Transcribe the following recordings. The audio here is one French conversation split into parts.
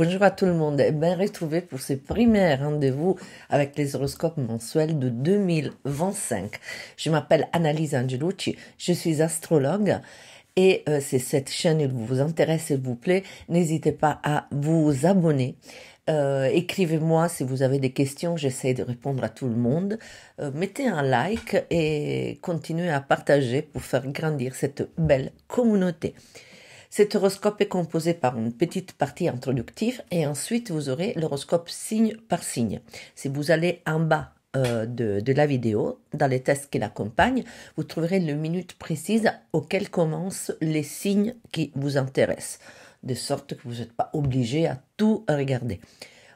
Bonjour à tout le monde et bien retrouvé pour ce premier rendez-vous avec les horoscopes mensuels de 2025. Je m'appelle Annalisa Angelucci, je suis astrologue et si cette chaîne vous intéresse s'il vous plaît, n'hésitez pas à vous abonner. Écrivez-moi si vous avez des questions, j'essaie de répondre à tout le monde. Mettez un like et continuez à partager pour faire grandir cette belle communauté. Cet horoscope est composé par une petite partie introductive et ensuite vous aurez l'horoscope signe par signe. Si vous allez en bas de la vidéo, dans les tests qui l'accompagnent, vous trouverez les minutes précises auxquelles commencent les signes qui vous intéressent, de sorte que vous n'êtes pas obligé à tout regarder.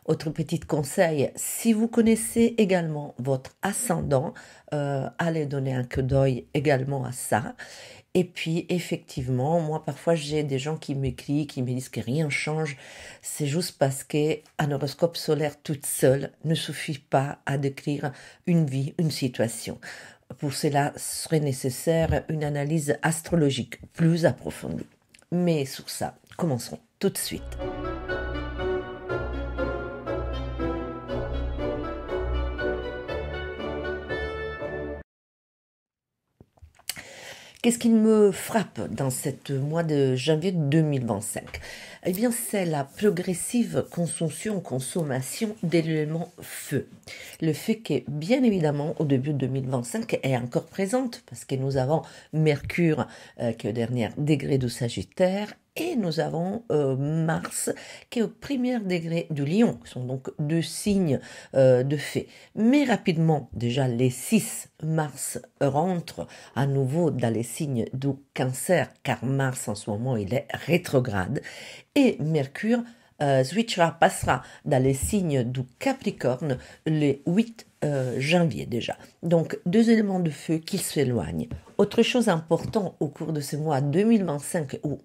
Autre petit conseil, si vous connaissez également votre ascendant, allez donner un coup d'œil également à ça. Et puis, effectivement, moi, parfois, j'ai des gens qui m'écrivent, qui me disent que rien change. C'est juste parce qu'un horoscope solaire toute seule ne suffit pas à décrire une vie, une situation. Pour cela, serait nécessaire une analyse astrologique plus approfondie. Mais sur ça, commençons tout de suite. Qu'est-ce qui me frappe dans ce mois de janvier 2025? Eh bien, c'est la progressive consommation de l'élément feu. Le fait que, bien évidemment, au début de 2025, est encore présente, parce que nous avons Mercure qui est au dernier degré du Sagittaire, et nous avons Mars qui est au premier degré du Lion, qui sont donc deux signes de fée. Mais rapidement, déjà les 6 Mars rentrent à nouveau dans les signes du Cancer, car Mars en ce moment il est rétrograde, et Mercure passera dans les signes du Capricorne le 8 janvier déjà. Donc deux éléments de feu qui s'éloignent. Autre chose importante au cours de ce mois 2025 où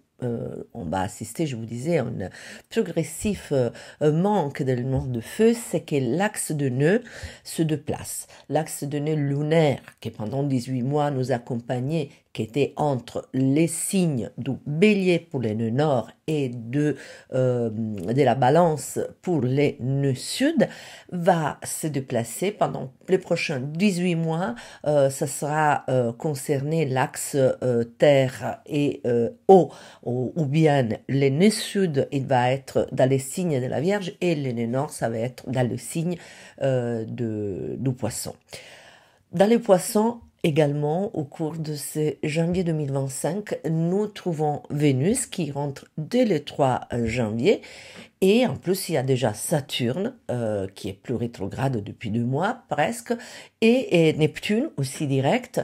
on va assister, je vous disais, à un progressif manque d'éléments de feu, c'est que l'axe de nœud se déplace. L'axe de nœud lunaire, qui pendant 18 mois nous accompagnait, qui était entre les signes du Bélier pour les nœuds nord et de la Balance pour les nœuds sud, va se déplacer pendant les prochains 18 mois. Ça sera concerné l'axe terre et eau, ou bien les nœuds sud, il va être dans les signes de la Vierge, et les nœuds nord, ça va être dans le signe du Poisson. Dans les Poissons, également, au cours de ce janvier 2025, nous trouvons Vénus qui rentre dès le 3 janvier. Et en plus, il y a déjà Saturne, qui est plus rétrograde depuis 2 mois presque, et Neptune, aussi direct,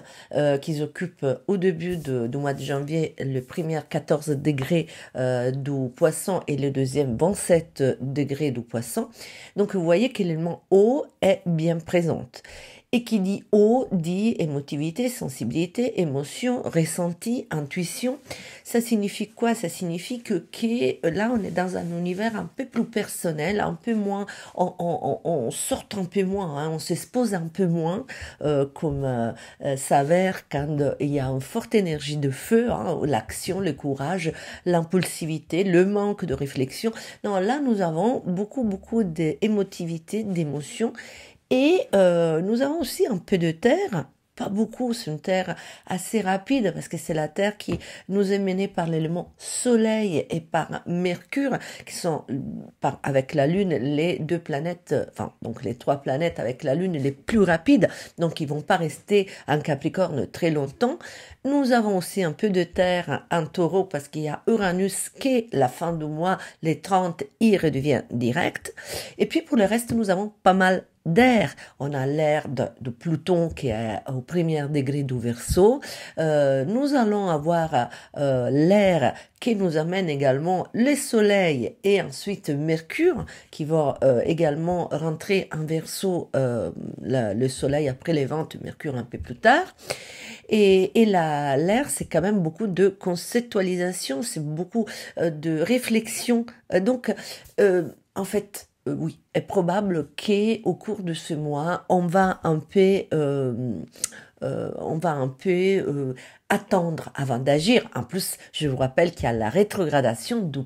qui s'occupe au début du mois de janvier, le premier 14 degrés du Poisson et le deuxième 27 degrés du Poisson. Donc vous voyez que l'élément eau est bien présente. Et qui dit eau, dit émotivité, sensibilité, émotion, ressenti, intuition. Ça signifie quoi? Ça signifie que là, on est dans un univers un peu plus personnel, un peu moins, on sort un peu moins, hein, on s'expose un peu moins, comme s'avère quand il y a une forte énergie de feu, hein, l'action, le courage, l'impulsivité, le manque de réflexion. Non, là, nous avons beaucoup d'émotivité, d'émotion. Et nous avons aussi un peu de terre, pas beaucoup, c'est une terre assez rapide parce que c'est la terre qui nous est menée par l'élément soleil et par Mercure, qui sont avec la Lune les deux planètes, enfin donc les 3 planètes avec la Lune les plus rapides, donc ils vont pas rester en Capricorne très longtemps. Nous avons aussi un peu de terre en Taureau parce qu'il y a Uranus qui, la fin du mois, les 30, il redevient direct. Et puis pour le reste, nous avons pas mal d'air. On a l'air de Pluton qui est au premier degré du Verseau. Nous allons avoir l'air qui nous amène également le Soleil et ensuite Mercure qui va également rentrer en Verseau, le Soleil après les ventes, Mercure un peu plus tard. Et l'air, c'est quand même beaucoup de conceptualisation, c'est beaucoup de réflexion. Donc, en fait, oui, est probable qu'au cours de ce mois, on va un peu attendre avant d'agir. En plus, je vous rappelle qu'il y a la rétrogradation du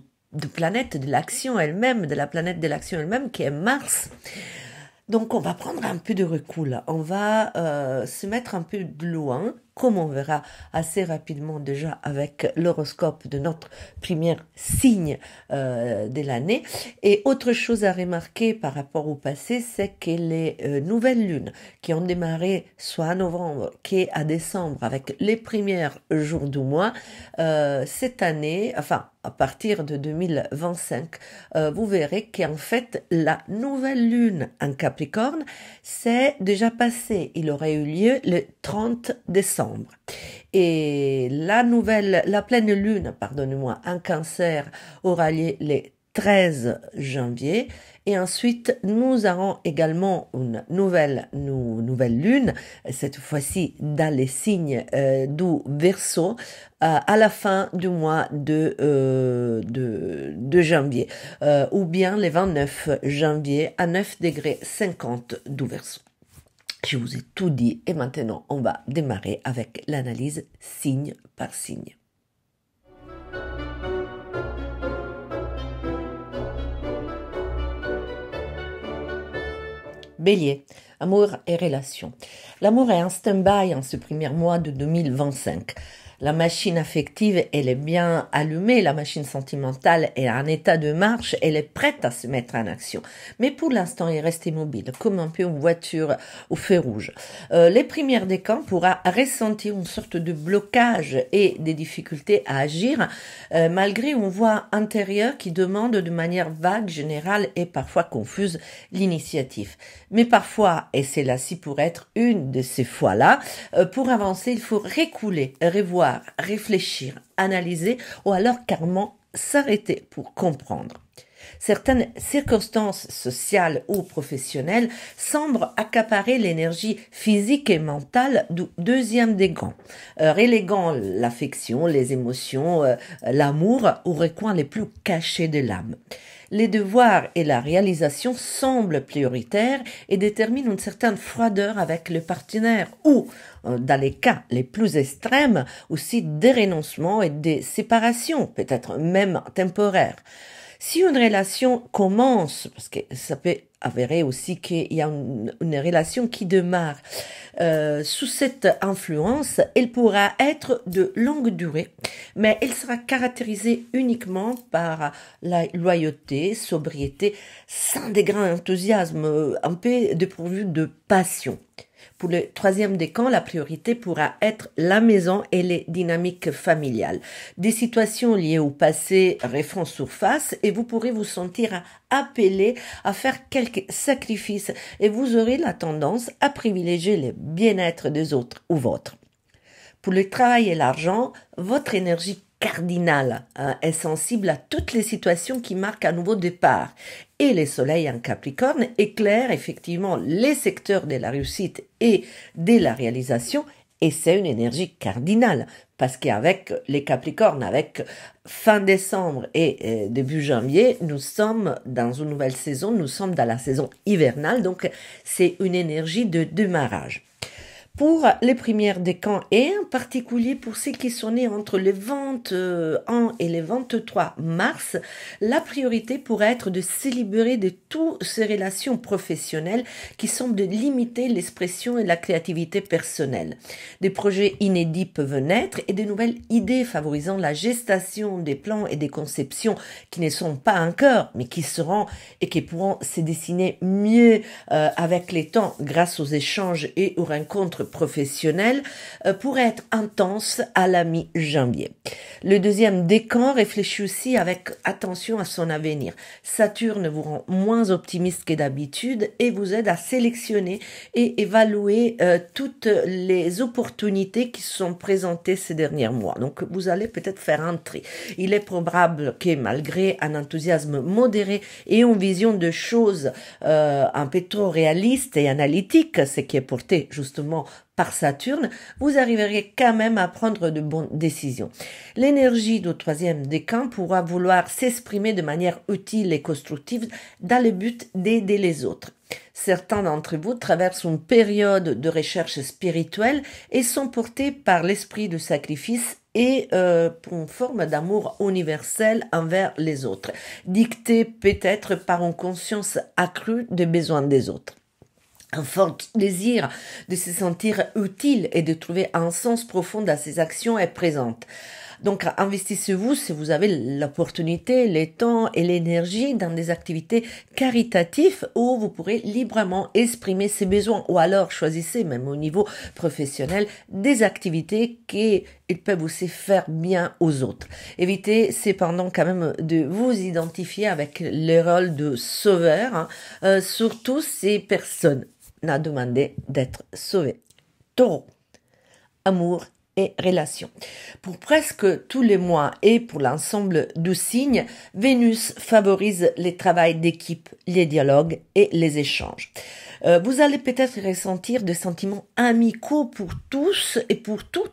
planète de l'action elle-même, de la planète de l'action elle-même, qui est Mars. Donc, on va prendre un peu de recul. On va se mettre un peu de loin, comme on verra assez rapidement déjà avec l'horoscope de notre premier signe de l'année. Et autre chose à remarquer par rapport au passé, c'est que les nouvelles lunes qui ont démarré soit à novembre qu'à décembre avec les premiers jours du mois, cette année, enfin à partir de 2025, vous verrez qu'en fait la nouvelle lune en Capricorne c'est déjà passé. Il aurait eu lieu le 30 décembre. Et la pleine lune, pardonnez-moi, en Cancer aura lieu le 13 janvier. Et ensuite, nous aurons également une nouvelle lune, cette fois-ci dans les signes du Verseau, à la fin du mois de janvier, ou bien le 29 janvier à 9 degrés 50 du Verseau. Je vous ai tout dit et maintenant on va démarrer avec l'analyse signe par signe. Bélier, amour et relations. L'amour est en stand-by en ce premier mois de 2025. La machine affective, elle est bien allumée, la machine sentimentale est en état de marche, elle est prête à se mettre en action. Mais pour l'instant, elle reste immobile, comme un peu une voiture au feu rouge. Les premiers décans pourra ressentir une sorte de blocage et des difficultés à agir, malgré une voix intérieure qui demande de manière vague, générale et parfois confuse l'initiative. Mais parfois, et c'est là-ci pour être une de ces fois-là, pour avancer, il faut reculer, revoir, réfléchir, analyser ou alors carrément s'arrêter pour comprendre. Certaines circonstances sociales ou professionnelles semblent accaparer l'énergie physique et mentale du deuxième décan, reléguant l'affection, les émotions, l'amour aux recoins les plus cachés de l'âme. Les devoirs et la réalisation semblent prioritaires et déterminent une certaine froideur avec le partenaire ou, dans les cas les plus extrêmes, aussi des renoncements et des séparations, peut-être même temporaires. Si une relation commence, parce que ça peut avérer aussi qu'il y a une relation qui démarre sous cette influence, elle pourra être de longue durée, mais elle sera caractérisée uniquement par la loyauté, sobriété, sans des grands enthousiasmes, un peu dépourvu de passion. Pour le troisième décan, la priorité pourra être la maison et les dynamiques familiales. Des situations liées au passé refont surface et vous pourrez vous sentir appelé à faire quelques sacrifices et vous aurez la tendance à privilégier le bien-être des autres ou votre. Pour le travail et l'argent, votre énergie cardinale est sensible à toutes les situations qui marquent un nouveau départ. Et le soleil en Capricorne éclaire effectivement les secteurs de la réussite et de la réalisation, et c'est une énergie cardinale, parce qu'avec les Capricornes, avec fin décembre et début janvier, nous sommes dans une nouvelle saison, nous sommes dans la saison hivernale, donc c'est une énergie de démarrage. Pour les premières décans et en particulier pour ceux qui sont nés entre le 21 et le 23 mars, la priorité pourrait être de se libérer de toutes ces relations professionnelles qui semblent limiter l'expression et la créativité personnelle. Des projets inédits peuvent naître et de nouvelles idées favorisant la gestation des plans et des conceptions qui ne sont pas encore, mais qui seront et qui pourront se dessiner mieux avec les temps grâce aux échanges et aux rencontres professionnel pourrait être intense à la mi-janvier. Le deuxième décan réfléchit aussi avec attention à son avenir. Saturne vous rend moins optimiste que d'habitude et vous aide à sélectionner et évaluer toutes les opportunités qui se sont présentées ces derniers mois. Donc vous allez peut-être faire un tri. Il est probable que malgré un enthousiasme modéré et une vision de choses un peu trop réaliste et analytique, ce qui est porté justement par Saturne, vous arriverez quand même à prendre de bonnes décisions. L'énergie du troisième décan pourra vouloir s'exprimer de manière utile et constructive dans le but d'aider les autres. Certains d'entre vous traversent une période de recherche spirituelle et sont portés par l'esprit de sacrifice et pour une forme d'amour universel envers les autres, dictée peut-être par une conscience accrue des besoins des autres. Un fort désir de se sentir utile et de trouver un sens profond à ses actions est présente. Donc, investissez-vous si vous avez l'opportunité, le temps et l'énergie dans des activités caritatives où vous pourrez librement exprimer ses besoins, ou alors choisissez, même au niveau professionnel, des activités qui peuvent aussi faire bien aux autres. Évitez cependant quand même de vous identifier avec le rôle de sauveur, surtout si personne n'a demandé d'être sauvé. Taureau, amour et relations. Pour presque tous les mois et pour l'ensemble du signe, Vénus favorise les travails d'équipe, les dialogues et les échanges. Vous allez peut-être ressentir des sentiments amicaux pour tous et pour toutes.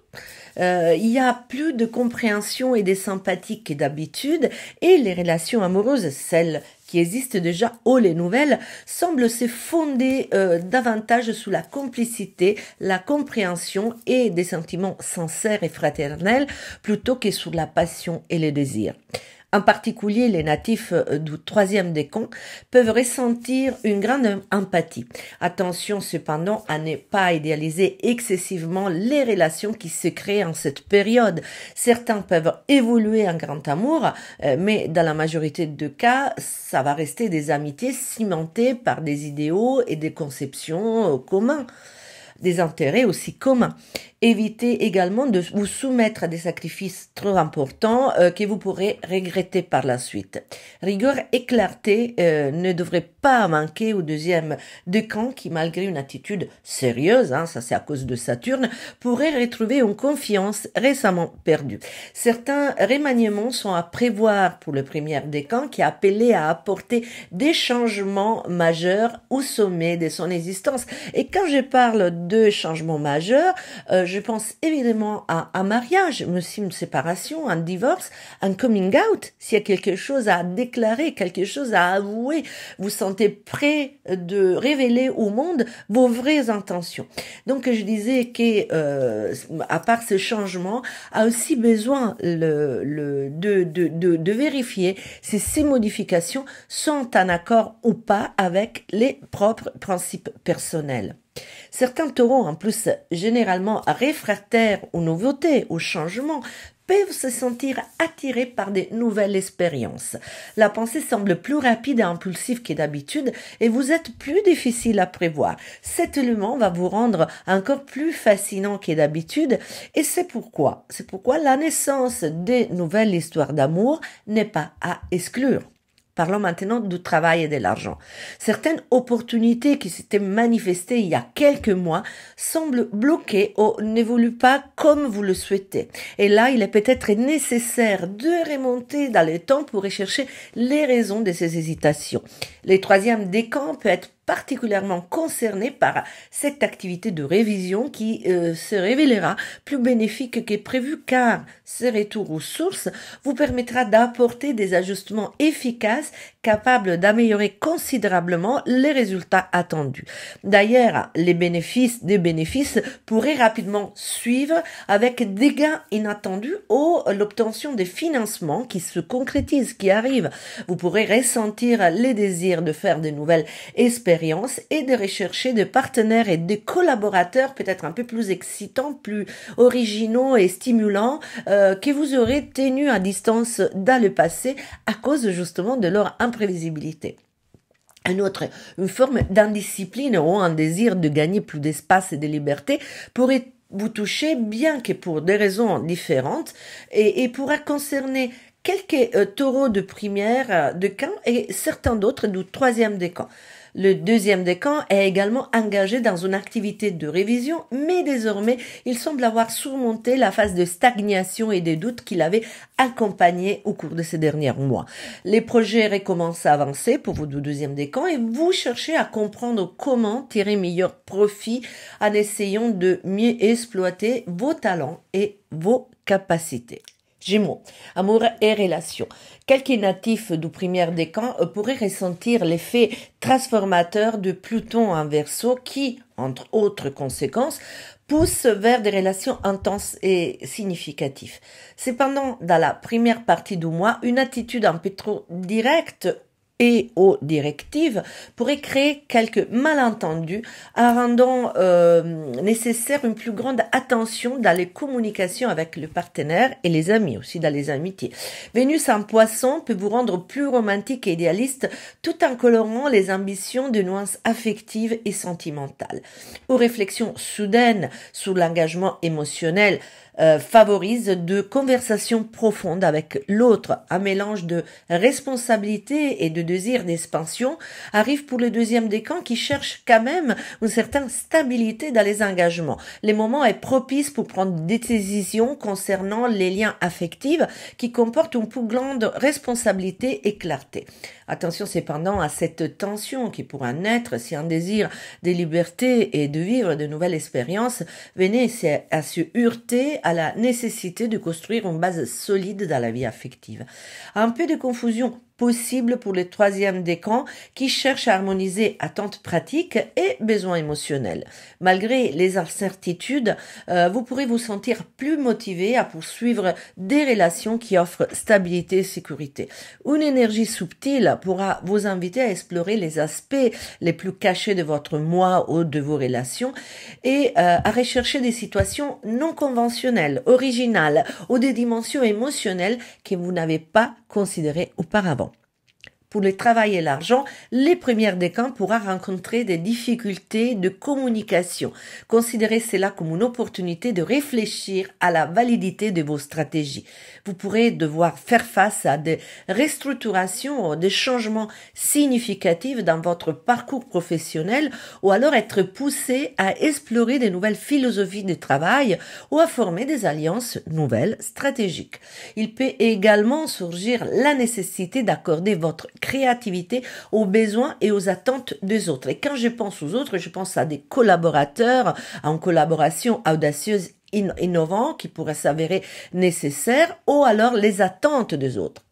Il y a plus de compréhension et de sympathie que d'habitude, et les relations amoureuses, celles qui existent déjà ou les nouvelles, semblent se fonder davantage sous la complicité, la compréhension et des sentiments sincères et fraternels plutôt que sur la passion et le désir. En particulier, les natifs du troisième décan peuvent ressentir une grande empathie. Attention cependant à ne pas idéaliser excessivement les relations qui se créent en cette période. Certains peuvent évoluer en grand amour, mais dans la majorité de cas, ça va rester des amitiés cimentées par des idéaux et des conceptions communs, des intérêts aussi communs. Évitez également de vous soumettre à des sacrifices trop importants que vous pourrez regretter par la suite. Rigueur et clarté ne devraient pas manquer au deuxième décan qui, malgré une attitude sérieuse, ça c'est à cause de Saturne, pourrait retrouver une confiance récemment perdue. Certains remaniements sont à prévoir pour le premier décan qui est appelé à apporter des changements majeurs au sommet de son existence. Et quand je parle de changements majeurs, je pense évidemment à un mariage, mais aussi une séparation, un divorce, un coming out. S'il y a quelque chose à déclarer, quelque chose à avouer, vous sentez prêt de révéler au monde vos vraies intentions. Donc je disais que à part ce changement, a aussi besoin de vérifier si ces modifications sont en accord ou pas avec les propres principes personnels. Certains taureaux, en plus généralement réfractaires aux nouveautés, aux changements, peuvent se sentir attirés par des nouvelles expériences. La pensée semble plus rapide et impulsive que d'habitude et vous êtes plus difficile à prévoir. Cet élément va vous rendre encore plus fascinant que d'habitude et c'est pourquoi la naissance des nouvelles histoires d'amour n'est pas à exclure. Parlons maintenant du travail et de l'argent. Certaines opportunités qui s'étaient manifestées il y a quelques mois semblent bloquées ou n'évoluent pas comme vous le souhaitez. Et là, il est peut-être nécessaire de remonter dans le temps pour rechercher les raisons de ces hésitations. Le troisième décan peut être particulièrement concerné par cette activité de révision qui se révélera plus bénéfique que prévu car ce retour aux sources vous permettra d'apporter des ajustements efficaces capables d'améliorer considérablement les résultats attendus. D'ailleurs, des bénéfices pourraient rapidement suivre avec des gains inattendus ou l'obtention des financements qui se concrétisent, qui arrivent. Vous pourrez ressentir les désirs de faire de nouvelles expériences et de rechercher des partenaires et des collaborateurs peut-être un peu plus excitants, plus originaux et stimulants que vous aurez tenus à distance dans le passé à cause justement de leur imprévisibilité. Une forme d'indiscipline ou un désir de gagner plus d'espace et de liberté pourrait vous toucher, bien que pour des raisons différentes, et pourra concerner quelques taureaux de première décan et certains d'autres du troisième décan. Le deuxième décan est également engagé dans une activité de révision, mais désormais, il semble avoir surmonté la phase de stagnation et des doutes qu'il avait accompagné au cours de ces derniers mois. Les projets recommencent à avancer pour vous du deuxième décan et vous cherchez à comprendre comment tirer meilleur profit en essayant de mieux exploiter vos talents et vos capacités. Gémeaux, amour et relations. Quelques natifs du premier décan pourraient ressentir l'effet transformateur de Pluton en Verseau qui, entre autres conséquences, pousse vers des relations intenses et significatives. Cependant, dans la première partie du mois, une attitude un peu trop directe et aux directives pourrait créer quelques malentendus en rendant nécessaire une plus grande attention dans les communications avec le partenaire et les amis, aussi dans les amitiés. Vénus en poisson peut vous rendre plus romantique et idéaliste tout en colorant les ambitions de nuances affectives et sentimentales. Aux réflexions soudaines sur l'engagement émotionnel favorise de conversations profondes avec l'autre. Un mélange de responsabilité et de désir d'expansion arrive pour le deuxième décan qui cherche quand même une certaine stabilité dans les engagements. Le moment est propice pour prendre des décisions concernant les liens affectifs qui comportent une plus grande responsabilité et clarté. Attention cependant à cette tension qui pourra naître si un désir de liberté et de vivre de nouvelles expériences venait à se heurter à la nécessité de construire une base solide dans la vie affective. Un peu de confusion possible pour le troisième décan qui cherche à harmoniser attentes pratiques et besoins émotionnels. Malgré les incertitudes, vous pourrez vous sentir plus motivé à poursuivre des relations qui offrent stabilité et sécurité. Une énergie subtile pourra vous inviter à explorer les aspects les plus cachés de votre moi ou de vos relations et à rechercher des situations non conventionnelles, originales ou des dimensions émotionnelles que vous n'avez pas considérées auparavant. Pour le travail et l'argent, les premières décans pourra rencontrer des difficultés de communication. Considérez cela comme une opportunité de réfléchir à la validité de vos stratégies. Vous pourrez devoir faire face à des restructurations ou des changements significatifs dans votre parcours professionnel ou alors être poussé à explorer de nouvelles philosophies de travail ou à former des alliances nouvelles stratégiques. Il peut également surgir la nécessité d'accorder votre créativité aux besoins et aux attentes des autres. Et quand je pense aux autres, je pense à des collaborateurs, à une collaboration audacieuse innovant qui pourrait s'avérer nécessaire ou alors les attentes des autres.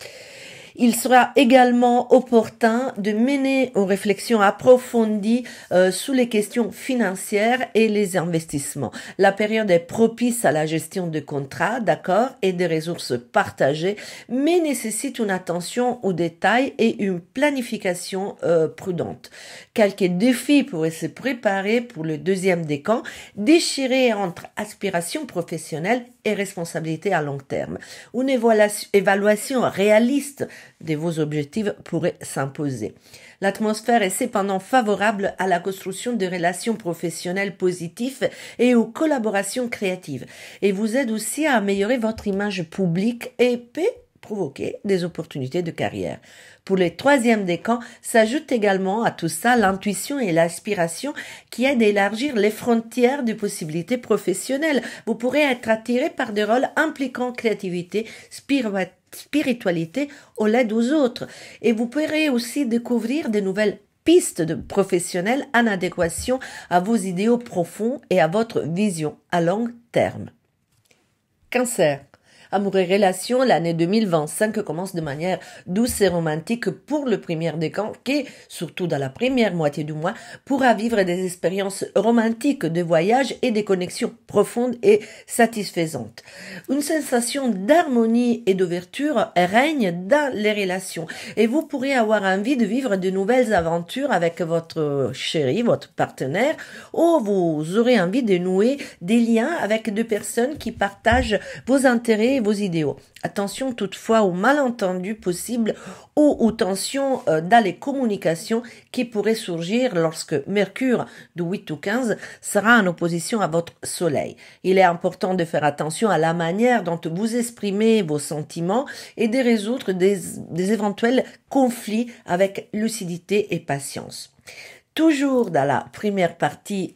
Il sera également opportun de mener une réflexion approfondie sur les questions financières et les investissements. La période est propice à la gestion de contrats, d'accords et de ressources partagées, mais nécessite une attention aux détails et une planification prudente. Quelques défis pourraient se préparer pour le deuxième décan, déchiré entre aspirations professionnelles et responsabilités à long terme. Une évaluation réaliste de vos objectifs pourrait s'imposer. L'atmosphère est cependant favorable à la construction de relations professionnelles positives et aux collaborations créatives et vous aide aussi à améliorer votre image publique et peut provoquer des opportunités de carrière. Pour les troisièmes décans, s'ajoute également à tout ça l'intuition et l'aspiration qui aident à élargir les frontières de possibilités professionnelles. Vous pourrez être attiré par des rôles impliquant créativité, spiritualité ou l'aide aux autres. Et vous pourrez aussi découvrir de nouvelles pistes de professionnels en adéquation à vos idéaux profonds et à votre vision à long terme. Cancer. Amour et relations, l'année 2025 commence de manière douce et romantique pour le premier décan qui, surtout dans la première moitié du mois, pourra vivre des expériences romantiques de voyage et des connexions profondes et satisfaisantes. Une sensation d'harmonie et d'ouverture règne dans les relations et vous pourrez avoir envie de vivre de nouvelles aventures avec votre chéri, votre partenaire, ou vous aurez envie de nouer des liens avec deux personnes qui partagent vos intérêts et vos idéaux. Attention toutefois aux malentendus possibles ou aux tensions dans les communications qui pourraient surgir lorsque Mercure du 8 au 15 sera en opposition à votre Soleil. Il est important de faire attention à la manière dont vous exprimez vos sentiments et de résoudre des éventuels conflits avec lucidité et patience. Toujours dans la première partie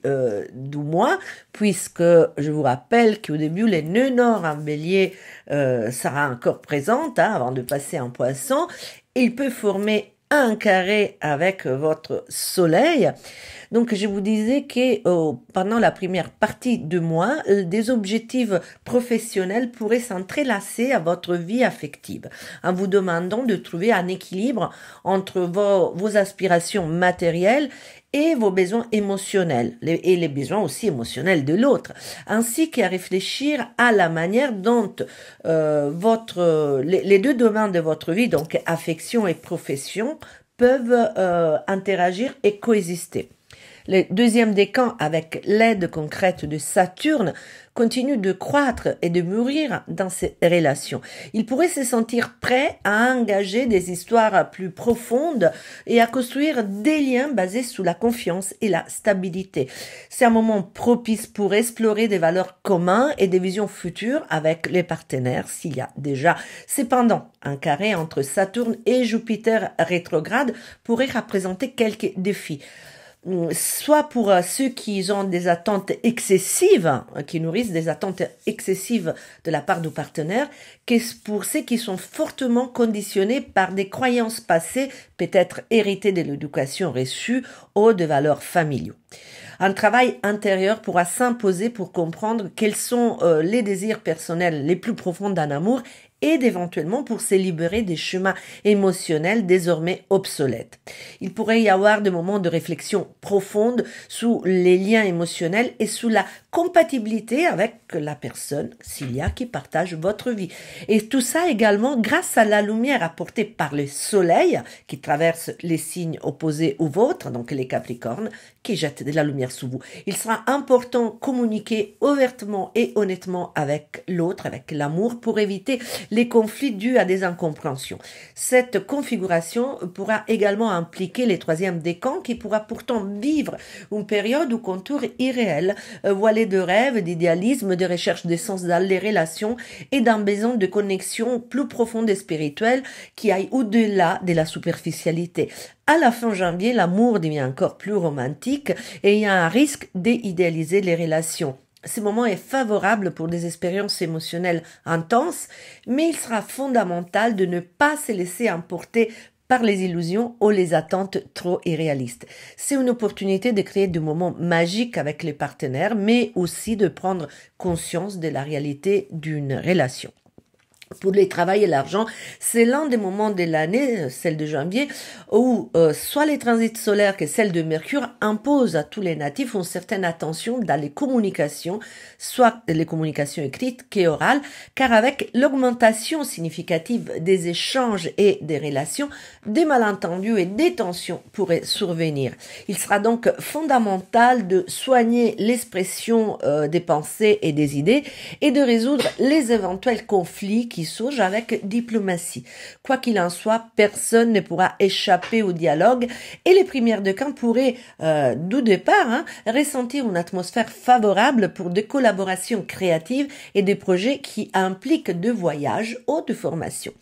du mois, puisque je vous rappelle qu'au début, les nœuds nord en bélier sera encore présente avant de passer en poisson. Il peut former un carré avec votre soleil. Donc, je vous disais que pendant la première partie du mois, des objectifs professionnels pourraient s'entrelacer à votre vie affective, en vous demandant de trouver un équilibre entre vos aspirations matérielles et vos besoins émotionnels, et les besoins aussi émotionnels de l'autre, ainsi qu'à réfléchir à la manière dont les deux domaines de votre vie, donc affection et profession, peuvent interagir et coexister. Le deuxième décan, avec l'aide concrète de Saturne, continue de croître et de mûrir dans ces relations. Il pourrait se sentir prêt à engager des histoires plus profondes et à construire des liens basés sur la confiance et la stabilité. C'est un moment propice pour explorer des valeurs communes et des visions futures avec les partenaires s'il y a déjà. Cependant, un carré entre Saturne et Jupiter rétrograde pourrait représenter quelques défis. Soit pour ceux qui ont des attentes excessives, qui nourrissent des attentes excessives de la part du partenaire, que pour ceux qui sont fortement conditionnés par des croyances passées, peut-être héritées de l'éducation reçue ou de valeurs familiaux. Un travail intérieur pourra s'imposer pour comprendre quels sont les désirs personnels les plus profonds d'un amour et éventuellement pour se libérer des chemins émotionnels désormais obsolètes. Il pourrait y avoir des moments de réflexion profonde sur les liens émotionnels et sur la compatibilité avec la personne, s'il y a, qui partage votre vie. Et tout ça également grâce à la lumière apportée par le soleil qui traverse les signes opposés aux vôtres, donc les Capricornes, qui jettent de la lumière sur vous. Il sera important de communiquer ouvertement et honnêtement avec l'autre, avec l'amour, pour éviter les conflits dus à des incompréhensions. Cette configuration pourra également impliquer les troisièmes décans qui pourra pourtant vivre une période aux contours irréels, voilés de rêves, d'idéalisme, de recherche de sens dans les relations et d'un besoin de connexion plus profonde et spirituelle qui aille au-delà de la superficialité. À la fin janvier, l'amour devient encore plus romantique et il y a un risque d'idéaliser les relations. Ce moment est favorable pour des expériences émotionnelles intenses, mais il sera fondamental de ne pas se laisser emporter par les illusions ou les attentes trop irréalistes. C'est une opportunité de créer des moments magiques avec les partenaires, mais aussi de prendre conscience de la réalité d'une relation. Pour le travail et l'argent, c'est l'un des moments de l'année, celle de janvier, où soit les transits solaires que celle de Mercure imposent à tous les natifs une certaine attention dans les communications, soit les communications écrites qu'orales, car avec l'augmentation significative des échanges et des relations, des malentendus et des tensions pourraient survenir. Il sera donc fondamental de soigner l'expression des pensées et des idées et de résoudre les éventuels conflits qui surge avec diplomatie. Quoi qu'il en soit, personne ne pourra échapper au dialogue et les premières décans pourraient, du départ, ressentir une atmosphère favorable pour des collaborations créatives et des projets qui impliquent de voyages ou de formation.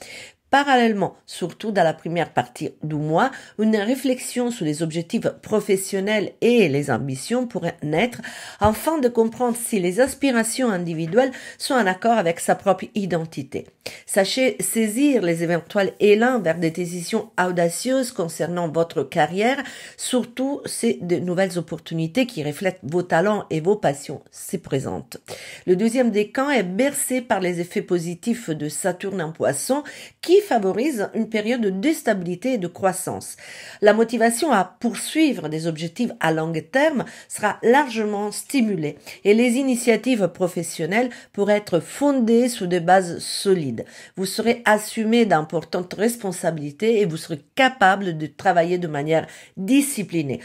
Parallèlement, surtout dans la première partie du mois, une réflexion sur les objectifs professionnels et les ambitions pourrait naître afin de comprendre si les aspirations individuelles sont en accord avec sa propre identité. Sachez saisir les éventuels élans vers des décisions audacieuses concernant votre carrière, surtout si de nouvelles opportunités qui reflètent vos talents et vos passions se présentent. Le deuxième décan est bercé par les effets positifs de Saturne en Poisson qui favorise une période de stabilité et de croissance. La motivation à poursuivre des objectifs à long terme sera largement stimulée et les initiatives professionnelles pourraient être fondées sur des bases solides. Vous serez assumé d'importantes responsabilités et vous serez capable de travailler de manière disciplinée.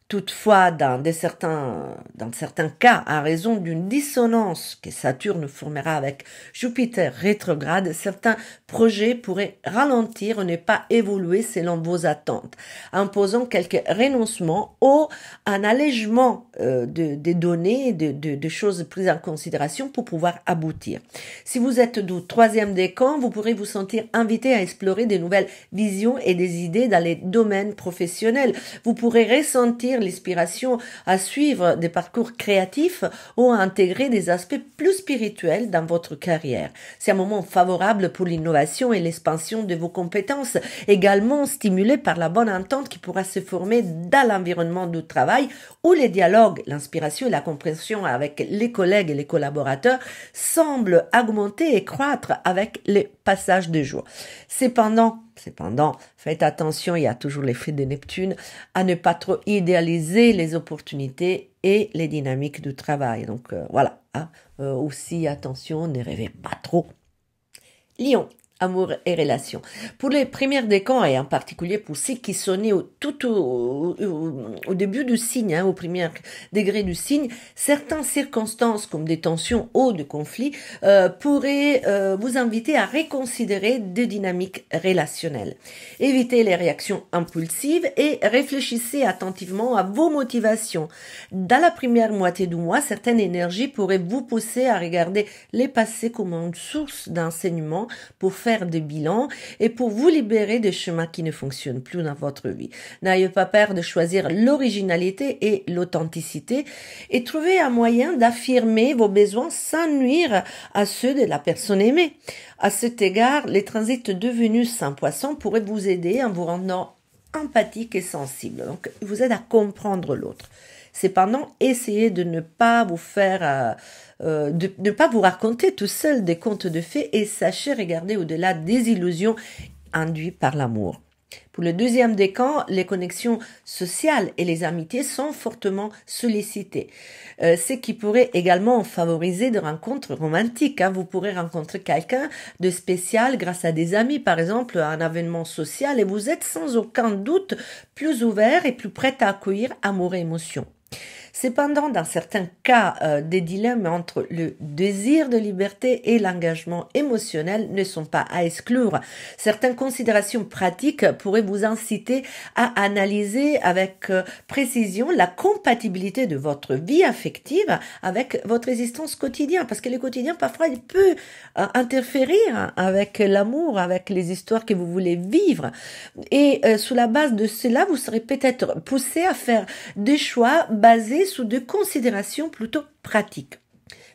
Toutefois, dans certains cas, à raison d'une dissonance que Saturne formera avec Jupiter rétrograde, certains projets pourraient ralentir ou ne pas évoluer selon vos attentes, imposant quelques renoncements ou un allègement des données, de choses prises en considération pour pouvoir aboutir. Si vous êtes du troisième décan, vous pourrez vous sentir invité à explorer de nouvelles visions et des idées dans les domaines professionnels. Vous pourrez ressentir choisir l'inspiration, à suivre des parcours créatifs ou à intégrer des aspects plus spirituels dans votre carrière. C'est un moment favorable pour l'innovation et l'expansion de vos compétences, également stimulé par la bonne entente qui pourra se former dans l'environnement du travail où les dialogues, l'inspiration et la compréhension avec les collègues et les collaborateurs semblent augmenter et croître avec les passages de jour. Cependant, faites attention, il y a toujours l'effet de Neptune, à ne pas trop idéaliser les opportunités et les dynamiques du travail. Donc voilà, aussi attention, ne rêvez pas trop. Lion. Amour et relations. Pour les premiers décans, et en particulier pour ceux qui sont nés au début du signe, au premier degré du signe, certaines circonstances comme des tensions ou des conflits pourraient vous inviter à reconsidérer des dynamiques relationnelles. Évitez les réactions impulsives et réfléchissez attentivement à vos motivations. Dans la première moitié du mois, certaines énergies pourraient vous pousser à regarder les passés comme une source d'enseignement pour faire des bilans et pour vous libérer des chemins qui ne fonctionnent plus dans votre vie. N'ayez pas peur de choisir l'originalité et l'authenticité et trouvez un moyen d'affirmer vos besoins sans nuire à ceux de la personne aimée. À cet égard, les transits de Vénus en Poisson pourraient vous aider en vous rendant empathique et sensible. Donc, ils vous aident à comprendre l'autre. Cependant, essayez de ne pas vous faire de ne pas vous raconter tout seul des contes de fées et sachez regarder au-delà des illusions induites par l'amour. Pour le deuxième décan, les connexions sociales et les amitiés sont fortement sollicitées, ce qui pourrait également favoriser des rencontres romantiques. Vous pourrez rencontrer quelqu'un de spécial grâce à des amis, par exemple, à un événement social, et vous êtes sans aucun doute plus ouvert et plus prêt à accueillir amour et émotion. Cependant, dans certains cas, des dilemmes entre le désir de liberté et l'engagement émotionnel ne sont pas à exclure. Certaines considérations pratiques pourraient vous inciter à analyser avec précision la compatibilité de votre vie affective avec votre existence quotidienne, parce que le quotidien, parfois, il peut interférer avec l'amour, avec les histoires que vous voulez vivre. Et sous la base de cela, vous serez peut-être poussé à faire des choix basés sous des considérations plutôt pratiques.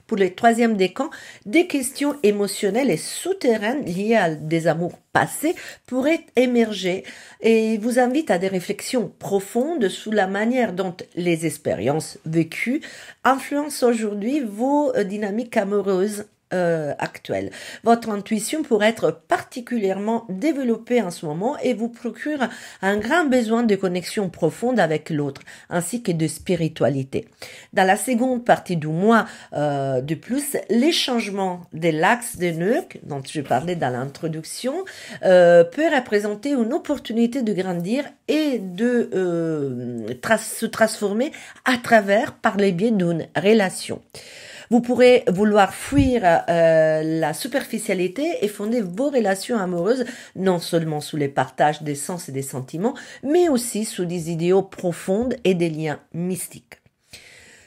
Pour le troisième décan, des questions émotionnelles et souterraines liées à des amours passés pourraient émerger et vous invitent à des réflexions profondes sur la manière dont les expériences vécues influencent aujourd'hui vos dynamiques amoureuses actuelle. Votre intuition pourrait être particulièrement développée en ce moment et vous procure un grand besoin de connexion profonde avec l'autre, ainsi que de spiritualité. Dans la seconde partie du mois, de plus, les changements de l'axe de nœud, dont je parlais dans l'introduction, peut représenter une opportunité de grandir et de se transformer à travers par les biais d'une relation. Vous pourrez vouloir fuir la superficialité et fonder vos relations amoureuses non seulement sous les partages des sens et des sentiments, mais aussi sous des idéaux profonds et des liens mystiques.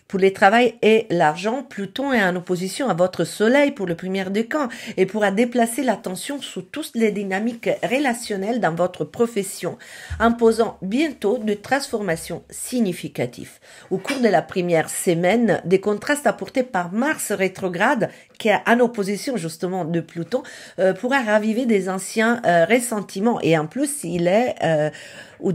Pour le travail et l'argent, Pluton est en opposition à votre soleil pour le premier décan et pourra déplacer l'attention sur toutes les dynamiques relationnelles dans votre profession, imposant bientôt de transformations significatives. Au cours de la première semaine, des contrastes apportés par Mars rétrograde, qui est en opposition justement de Pluton, pourra raviver des anciens ressentiments et en plus, il est au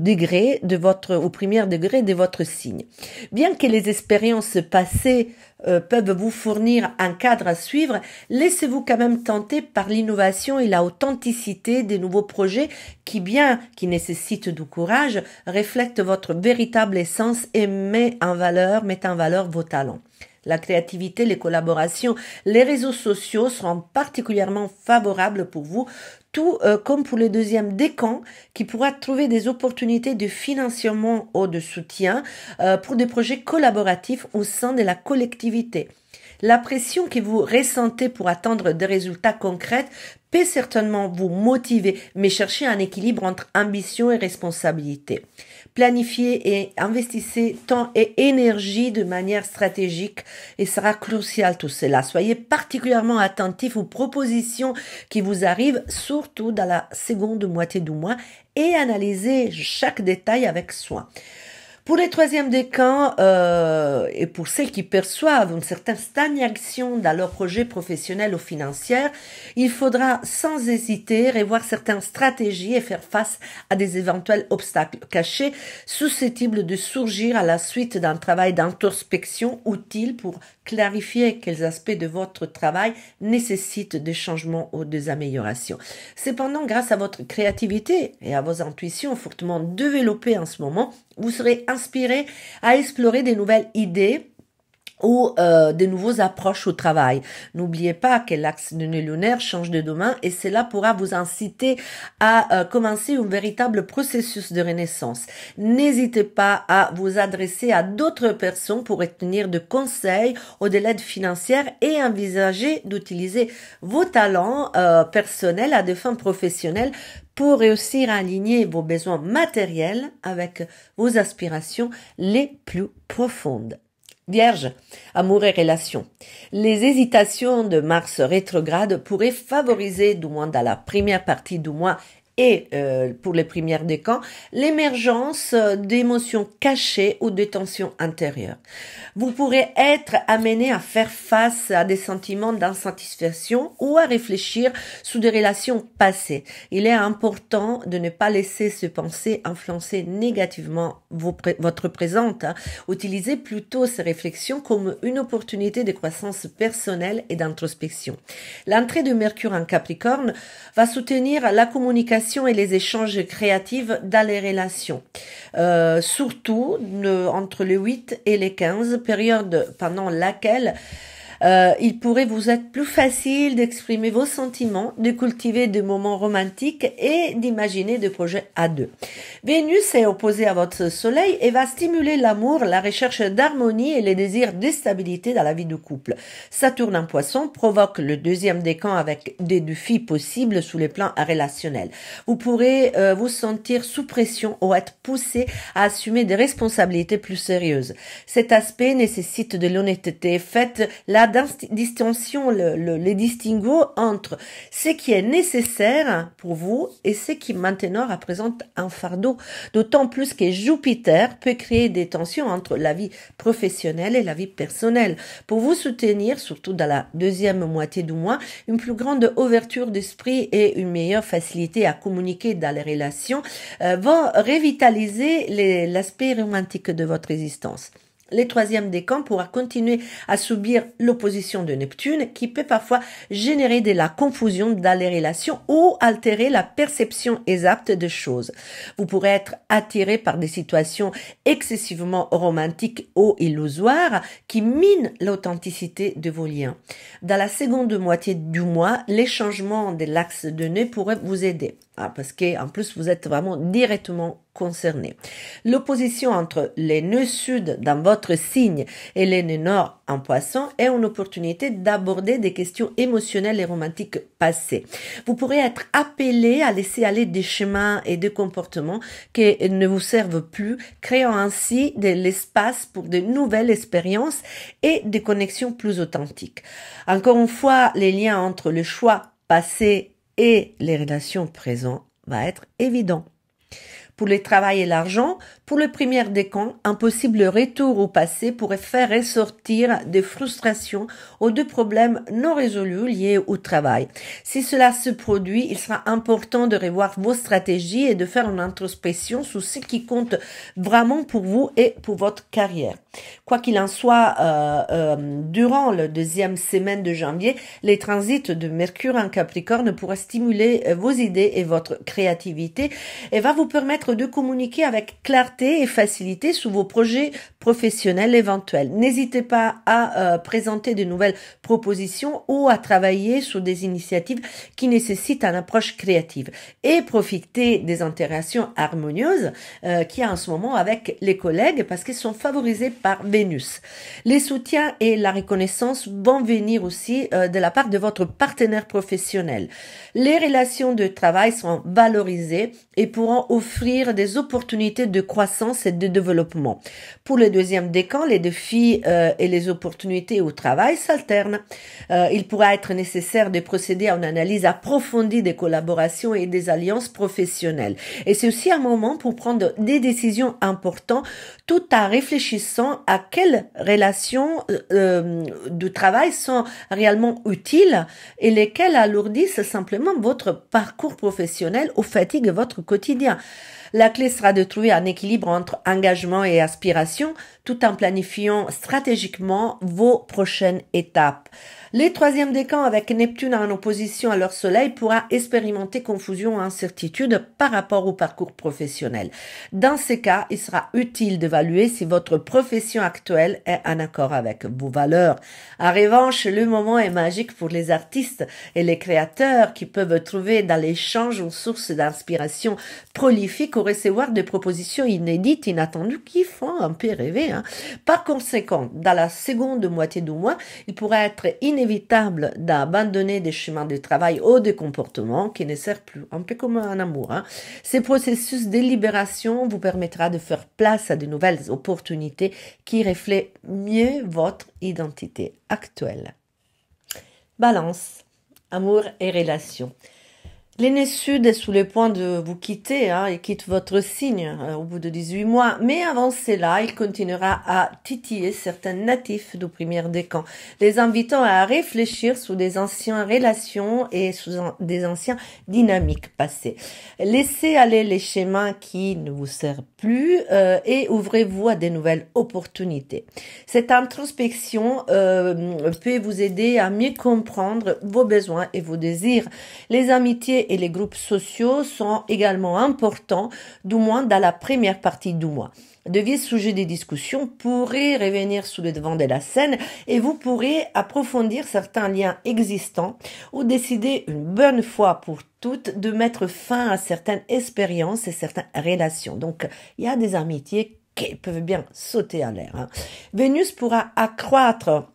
premier degré de votre signe. Bien que les expériences passées peuvent vous fournir un cadre à suivre, laissez-vous quand même tenter par l'innovation et l'authenticité des nouveaux projets qui, bien qu'ils nécessitent du courage, reflètent votre véritable essence et mettent en valeur vos talents. La créativité, les collaborations, les réseaux sociaux seront particulièrement favorables pour vous, tout comme pour le deuxième décan qui pourra trouver des opportunités de financement ou de soutien pour des projets collaboratifs au sein de la collectivité. La pression que vous ressentez pour atteindre des résultats concrets peut certainement vous motiver, mais cherchez un équilibre entre ambition et responsabilité. Planifiez et investissez temps et énergie de manière stratégique et sera crucial tout cela. Soyez particulièrement attentifs aux propositions qui vous arrivent, surtout dans la seconde moitié du mois, et analysez chaque détail avec soin. Pour les troisièmes décans et pour celles qui perçoivent une certaine stagnation dans leur projet professionnel ou financier, il faudra sans hésiter revoir certaines stratégies et faire face à des éventuels obstacles cachés susceptibles de surgir à la suite d'un travail d'introspection utile pour clarifier quels aspects de votre travail nécessitent des changements ou des améliorations. Cependant, grâce à votre créativité et à vos intuitions fortement développées en ce moment, vous serez inspiré à explorer des nouvelles idées ou de nouveaux approches au travail. N'oubliez pas que l'axe de nœud lunaire change de domaine et cela pourra vous inciter à commencer un véritable processus de renaissance. N'hésitez pas à vous adresser à d'autres personnes pour obtenir de conseils ou de l'aide financière et envisager d'utiliser vos talents personnels à des fins professionnelles pour réussir à aligner vos besoins matériels avec vos aspirations les plus profondes. Vierge, amour et relations. Les hésitations de Mars rétrograde pourraient favoriser, du moins dans la première partie du mois et pour les premières décans, l'émergence d'émotions cachées ou de tensions intérieures. Vous pourrez être amené à faire face à des sentiments d'insatisfaction ou à réfléchir sur des relations passées. Il est important de ne pas laisser ces pensées influencer négativement votre présente. Utilisez plutôt ces réflexions comme une opportunité de croissance personnelle et d'introspection. L'entrée de Mercure en Capricorne va soutenir la communication et les échanges créatifs dans les relations. Surtout entre le 8 et les 15, période pendant laquelle il pourrait vous être plus facile d'exprimer vos sentiments, de cultiver des moments romantiques et d'imaginer des projets à deux. Vénus est opposée à votre soleil et va stimuler l'amour, la recherche d'harmonie et les désirs de stabilité dans la vie du couple. Saturne en Poisson provoque le deuxième décan avec des défis possibles sous les plans relationnels. Vous pourrez vous sentir sous pression ou être poussé à assumer des responsabilités plus sérieuses. Cet aspect nécessite de l'honnêteté. Faites la distinction, les distinguo entre ce qui est nécessaire pour vous et ce qui maintenant représente un fardeau. D'autant plus que Jupiter peut créer des tensions entre la vie professionnelle et la vie personnelle. Pour vous soutenir, surtout dans la deuxième moitié du mois, une plus grande ouverture d'esprit et une meilleure facilité à communiquer dans les relations vont revitaliser l'aspect romantique de votre existence. Le troisième décan pourra continuer à subir l'opposition de Neptune qui peut parfois générer de la confusion dans les relations ou altérer la perception exacte des choses. Vous pourrez être attiré par des situations excessivement romantiques ou illusoires qui minent l'authenticité de vos liens. Dans la seconde moitié du mois, les changements de l'axe de nœud pourraient vous aider. Parce qu'en plus, vous êtes vraiment directement concerné. L'opposition entre les nœuds sud dans votre signe et les nœuds nord en Poisson est une opportunité d'aborder des questions émotionnelles et romantiques passées. Vous pourrez être appelé à laisser aller des chemins et des comportements qui ne vous servent plus, créant ainsi de l'espace pour de nouvelles expériences et des connexions plus authentiques. Encore une fois, les liens entre le choix passé et les relations présentes va être évident. Pour le travail et l'argent, pour le premier décan, un possible retour au passé pourrait faire ressortir des frustrations ou de problèmes non résolus liés au travail. Si cela se produit, il sera important de revoir vos stratégies et de faire une introspection sur ce qui compte vraiment pour vous et pour votre carrière. Quoi qu'il en soit, durant la deuxième semaine de janvier, les transits de Mercure en Capricorne pourra stimuler vos idées et votre créativité et va vous permettre de communiquer avec clarté et facilité sur vos projets professionnels éventuels. N'hésitez pas à présenter de nouvelles propositions ou à travailler sur des initiatives qui nécessitent une approche créative et profitez des interactions harmonieuses qu'il y a en ce moment avec les collègues parce qu'ils sont favorisés par Vénus. Les soutiens et la reconnaissance vont venir aussi de la part de votre partenaire professionnel. Les relations de travail sont valorisées et pourront offrir des opportunités de croissance et de développement. Pour le deuxième décan, les défis et les opportunités au travail s'alternent. Il pourra être nécessaire de procéder à une analyse approfondie des collaborations et des alliances professionnelles. Et c'est aussi un moment pour prendre des décisions importantes tout en réfléchissant à quelles relations de travail sont réellement utiles et lesquelles alourdissent simplement votre parcours professionnel ou fatiguent votre quotidien. La clé sera de trouver un équilibre entre engagement et aspiration tout en planifiant stratégiquement vos prochaines étapes. Les troisièmes décans avec Neptune en opposition à leur soleil pourra expérimenter confusion et incertitude par rapport au parcours professionnel. Dans ces cas, il sera utile d'évaluer si votre profession actuelle est en accord avec vos valeurs. En revanche, le moment est magique pour les artistes et les créateurs qui peuvent trouver dans l'échange une source d'inspiration prolifique ou recevoir des propositions inédites, inattendues qui font un peu rêver. Par conséquent, dans la seconde moitié du mois, il pourra être inévitable d'abandonner des chemins de travail ou des comportements qui ne servent plus, un peu comme un amour. Ces processus de libération vous permettra de faire place à de nouvelles opportunités qui reflètent mieux votre identité actuelle. Balance, amour et relations. L'aîné sud est sous le point de vous quitter, il quitte votre signe au bout de 18 mois, mais avant cela, il continuera à titiller certains natifs du premier décan, les invitant à réfléchir sur des anciennes relations et sur des anciennes dynamiques passées. Laissez aller les schémas qui ne vous servent plus et ouvrez-vous à de nouvelles opportunités. Cette introspection peut vous aider à mieux comprendre vos besoins et vos désirs. Les amitiés et les groupes sociaux sont également importants, du moins dans la première partie du mois. De vieux sujets de discussion pourraient revenir sous le devant de la scène et vous pourrez approfondir certains liens existants ou décider une bonne fois pour toutes de mettre fin à certaines expériences et certaines relations. Donc, il y a des amitiés qui peuvent bien sauter à l'air. Vénus pourra accroître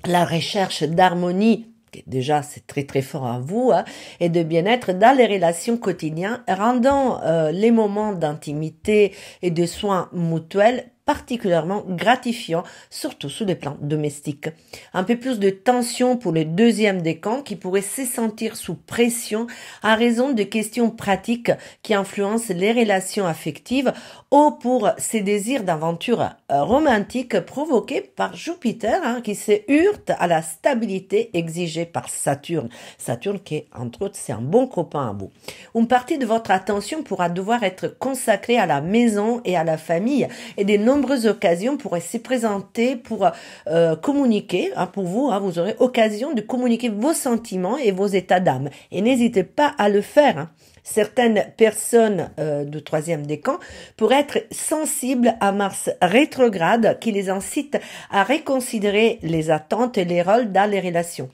la recherche d'harmonie. Déjà, c'est très très fort à vous, et de bien-être dans les relations quotidiennes, rendant les moments d'intimité et de soins mutuels particulièrement gratifiants, surtout sur les plans domestiques. Un peu plus de tension pour le deuxième décan qui pourrait se sentir sous pression à raison de questions pratiques qui influencent les relations affectives ou pour ces désirs d'aventure romantique provoqués par Jupiter qui se heurte à la stabilité exigée par Saturne. Saturne qui, entre autres, c'est un bon copain à vous. Une partie de votre attention pourra devoir être consacrée à la maison et à la famille et de nombreuses occasions pourraient se présenter pour communiquer. Pour vous, vous aurez occasion de communiquer vos sentiments et vos états d'âme. Et n'hésitez pas à le faire. Certaines personnes du troisième décan pourraient être sensibles à Mars rétrograde qui les incite à reconsidérer les attentes et les rôles dans les relations.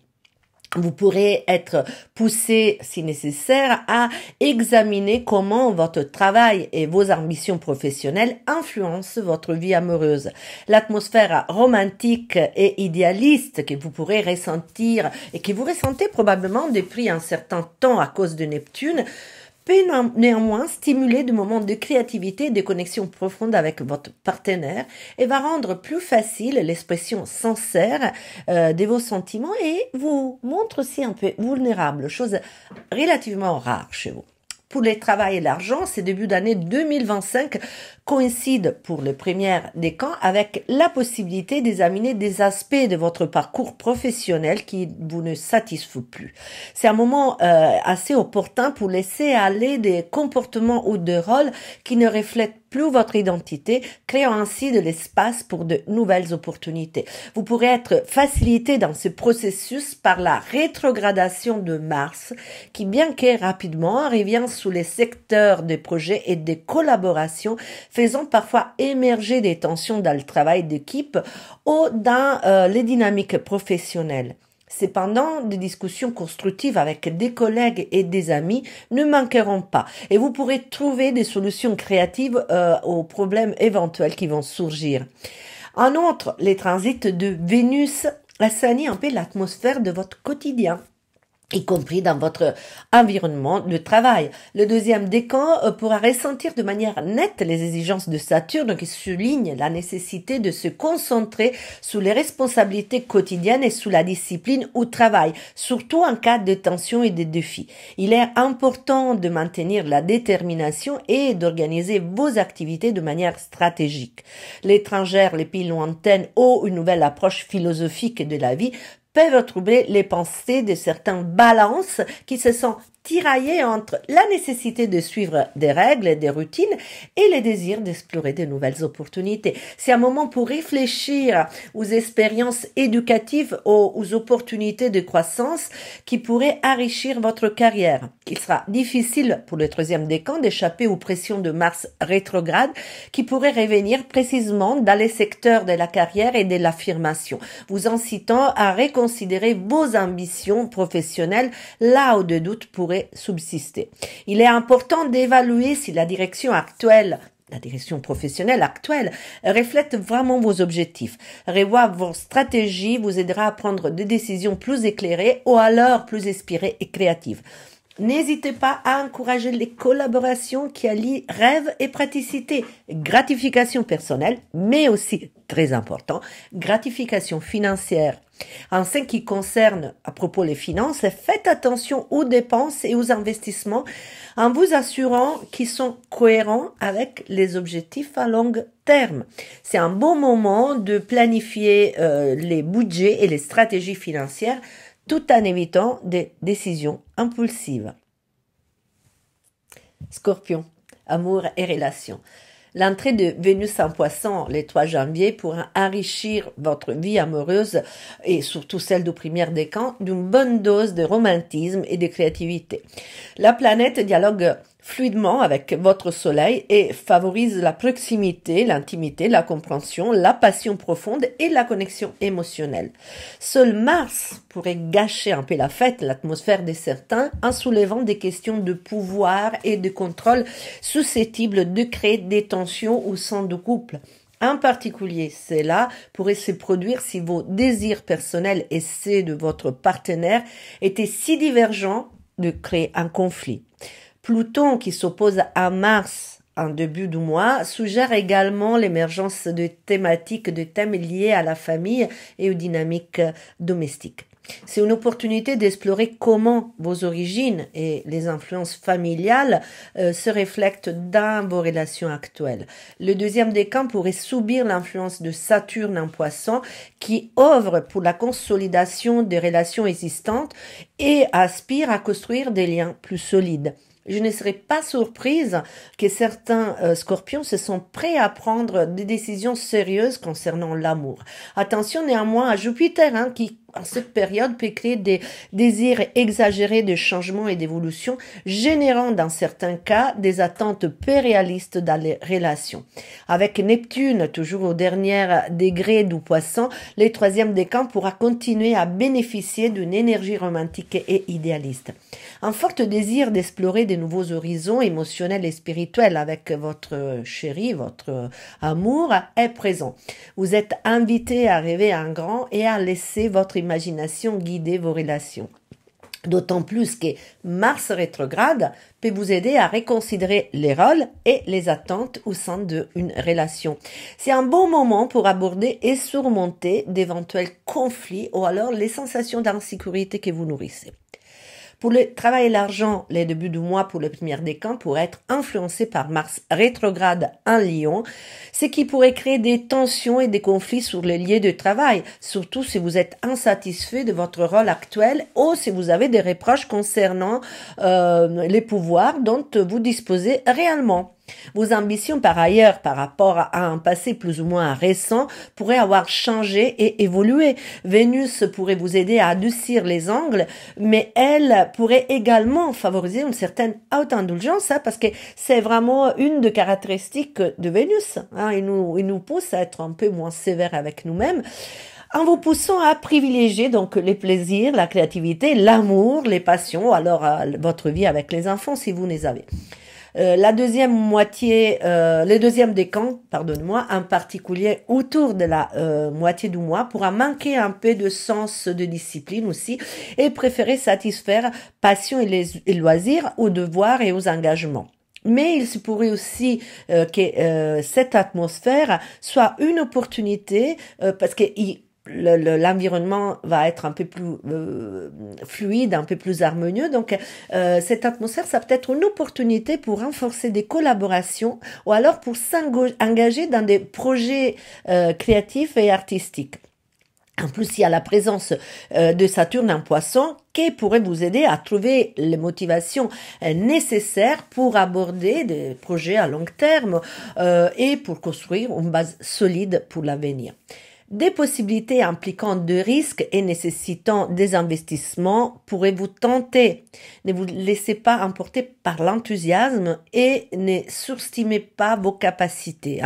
Vous pourrez être poussé, si nécessaire, à examiner comment votre travail et vos ambitions professionnelles influencent votre vie amoureuse. L'atmosphère romantique et idéaliste que vous pourrez ressentir et que vous ressentez probablement depuis un certain temps à cause de Neptune peut néanmoins stimuler des moments de créativité et de connexion profonde avec votre partenaire et va rendre plus facile l'expression sincère de vos sentiments et vous montre aussi un peu vulnérable, chose relativement rare chez vous. Pour le travail et l'argent, ce début d'année 2025 coïncide pour le premier décan avec la possibilité d'examiner des aspects de votre parcours professionnel qui vous ne satisfont plus. C'est un moment assez opportun pour laisser aller des comportements ou de rôles qui ne reflètent plus votre identité, créant ainsi de l'espace pour de nouvelles opportunités. Vous pourrez être facilité dans ce processus par la rétrogradation de Mars, qui bien que rapidement revient sous les secteurs des projets et des collaborations, faisant parfois émerger des tensions dans le travail d'équipe ou dans les dynamiques professionnelles. Cependant, des discussions constructives avec des collègues et des amis ne manqueront pas et vous pourrez trouver des solutions créatives aux problèmes éventuels qui vont surgir. En outre, les transits de Vénus assainissent un peu l'atmosphère de votre quotidien. y compris dans votre environnement de travail. Le deuxième décan pourra ressentir de manière nette les exigences de Saturne qui souligne la nécessité de se concentrer sur les responsabilités quotidiennes et sur la discipline au travail, surtout en cas de tension et de défis. Il est important de maintenir la détermination et d'organiser vos activités de manière stratégique. L'étrangère, les pays lointains ou une nouvelle approche philosophique de la vie peuvent troubler les pensées de certains balances qui se sont tiraillés entre la nécessité de suivre des règles et des routines et le désir d'explorer de nouvelles opportunités. C'est un moment pour réfléchir aux expériences éducatives, aux opportunités de croissance qui pourraient enrichir votre carrière. Il sera difficile pour le troisième décan d'échapper aux pressions de Mars rétrograde qui pourraient revenir précisément dans les secteurs de la carrière et de l'affirmation, vous incitant à reconsidérer vos ambitions professionnelles là où de doutes pourraient subsister. Il est important d'évaluer si la direction professionnelle actuelle reflète vraiment vos objectifs. Revoir vos stratégies vous aidera à prendre des décisions plus éclairées ou alors plus inspirées et créatives. N'hésitez pas à encourager les collaborations qui allient rêve et praticité, gratification personnelle, mais aussi, très important, gratification financière. En ce qui concerne, à propos des finances, faites attention aux dépenses et aux investissements en vous assurant qu'ils sont cohérents avec les objectifs à long terme. C'est un bon moment de planifier les budgets et les stratégies financières tout en évitant des décisions impulsives. Scorpion, amour et relations. L'entrée de Vénus en Poisson le 3 janvier pourra enrichir votre vie amoureuse et surtout celle du premier décan d'une bonne dose de romantisme et de créativité. La planète dialogue fluidement avec votre soleil et favorise la proximité, l'intimité, la compréhension, la passion profonde et la connexion émotionnelle. Seul Mars pourrait gâcher un peu la fête, l'atmosphère de certains, en soulevant des questions de pouvoir et de contrôle susceptibles de créer des tensions au sein du couple. En particulier, cela pourrait se produire si vos désirs personnels et ceux de votre partenaire étaient si divergents de créer un conflit. Pluton, qui s'oppose à Mars en début du mois, suggère également l'émergence de thèmes liés à la famille et aux dynamiques domestiques. C'est une opportunité d'explorer comment vos origines et les influences familiales se reflètent dans vos relations actuelles. Le deuxième décan pourrait subir l'influence de Saturne en Poisson qui œuvre pour la consolidation des relations existantes et aspire à construire des liens plus solides. Je ne serais pas surprise que certains scorpions se sont prêts à prendre des décisions sérieuses concernant l'amour. Attention néanmoins à Jupiter qui, en cette période, peut créer des désirs exagérés de changement et d'évolution, générant dans certains cas des attentes peu réalistes dans les relations. Avec Neptune, toujours au dernier degré du Poisson, le troisième décan pourra continuer à bénéficier d'une énergie romantique et idéaliste. Un fort désir d'explorer de nouveaux horizons émotionnels et spirituels avec votre chéri, votre amour est présent. Vous êtes invité à rêver en grand et à laisser votre imagination guider vos relations. D'autant plus que Mars rétrograde peut vous aider à reconsidérer les rôles et les attentes au sein d'une relation. C'est un bon moment pour aborder et surmonter d'éventuels conflits ou alors les sensations d'insécurité que vous nourrissez. Pour le travail et l'argent, les débuts du mois pour le premier décan pourraient être influencés par Mars rétrograde en Lion, ce qui pourrait créer des tensions et des conflits sur les lieux de travail, surtout si vous êtes insatisfait de votre rôle actuel ou si vous avez des reproches concernant les pouvoirs dont vous disposez réellement. Vos ambitions, par ailleurs, par rapport à un passé plus ou moins récent, pourraient avoir changé et évolué. Vénus pourrait vous aider à adoucir les angles, mais elle pourrait également favoriser une certaine auto-indulgence, parce que c'est vraiment une des caractéristiques de Vénus. Il nous pousse à être un peu moins sévères avec nous-mêmes, en vous poussant à privilégier donc les plaisirs, la créativité, l'amour, les passions, alors votre vie avec les enfants si vous les avez. La deuxième moitié, le deuxième décan, pardonne-moi, en particulier autour de la moitié du mois, pourra manquer un peu de sens de discipline aussi et préférer satisfaire passion et loisirs aux devoirs et aux engagements. Mais il se pourrait aussi que cette atmosphère soit une opportunité parce que l'environnement va être un peu plus fluide, un peu plus harmonieux. Donc, cette atmosphère, ça peut être une opportunité pour renforcer des collaborations ou alors pour s'engager dans des projets créatifs et artistiques. En plus, il y a la présence de Saturne en Poisson qui pourrait vous aider à trouver les motivations nécessaires pour aborder des projets à long terme et pour construire une base solide pour l'avenir. Des possibilités impliquant de risques et nécessitant des investissements pourraient vous tenter. Ne vous laissez pas emporter par l'enthousiasme et ne surestimez pas vos capacités.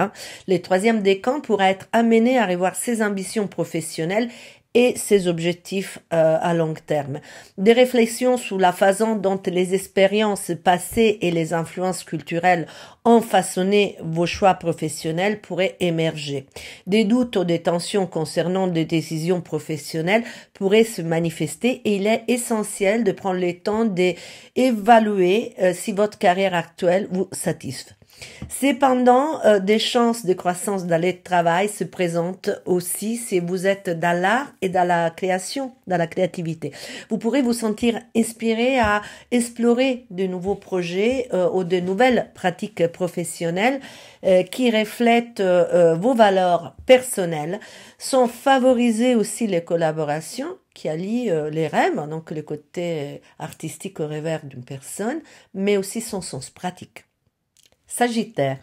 Le troisième décan pourra être amené à revoir ses ambitions professionnelles et ses objectifs à long terme. Des réflexions sur la façon dont les expériences passées et les influences culturelles ont façonné vos choix professionnels pourraient émerger. Des doutes ou des tensions concernant des décisions professionnelles pourraient se manifester et il est essentiel de prendre le temps d'évaluer si votre carrière actuelle vous satisfait. Cependant, des chances de croissance dans le travail se présentent aussi si vous êtes dans l'art et dans la création, dans la créativité. Vous pourrez vous sentir inspiré à explorer de nouveaux projets ou de nouvelles pratiques professionnelles qui reflètent vos valeurs personnelles, sont favorisées aussi les collaborations qui allient les rêves, donc le côté artistique au revers d'une personne, mais aussi son sens pratique. Sagittaire,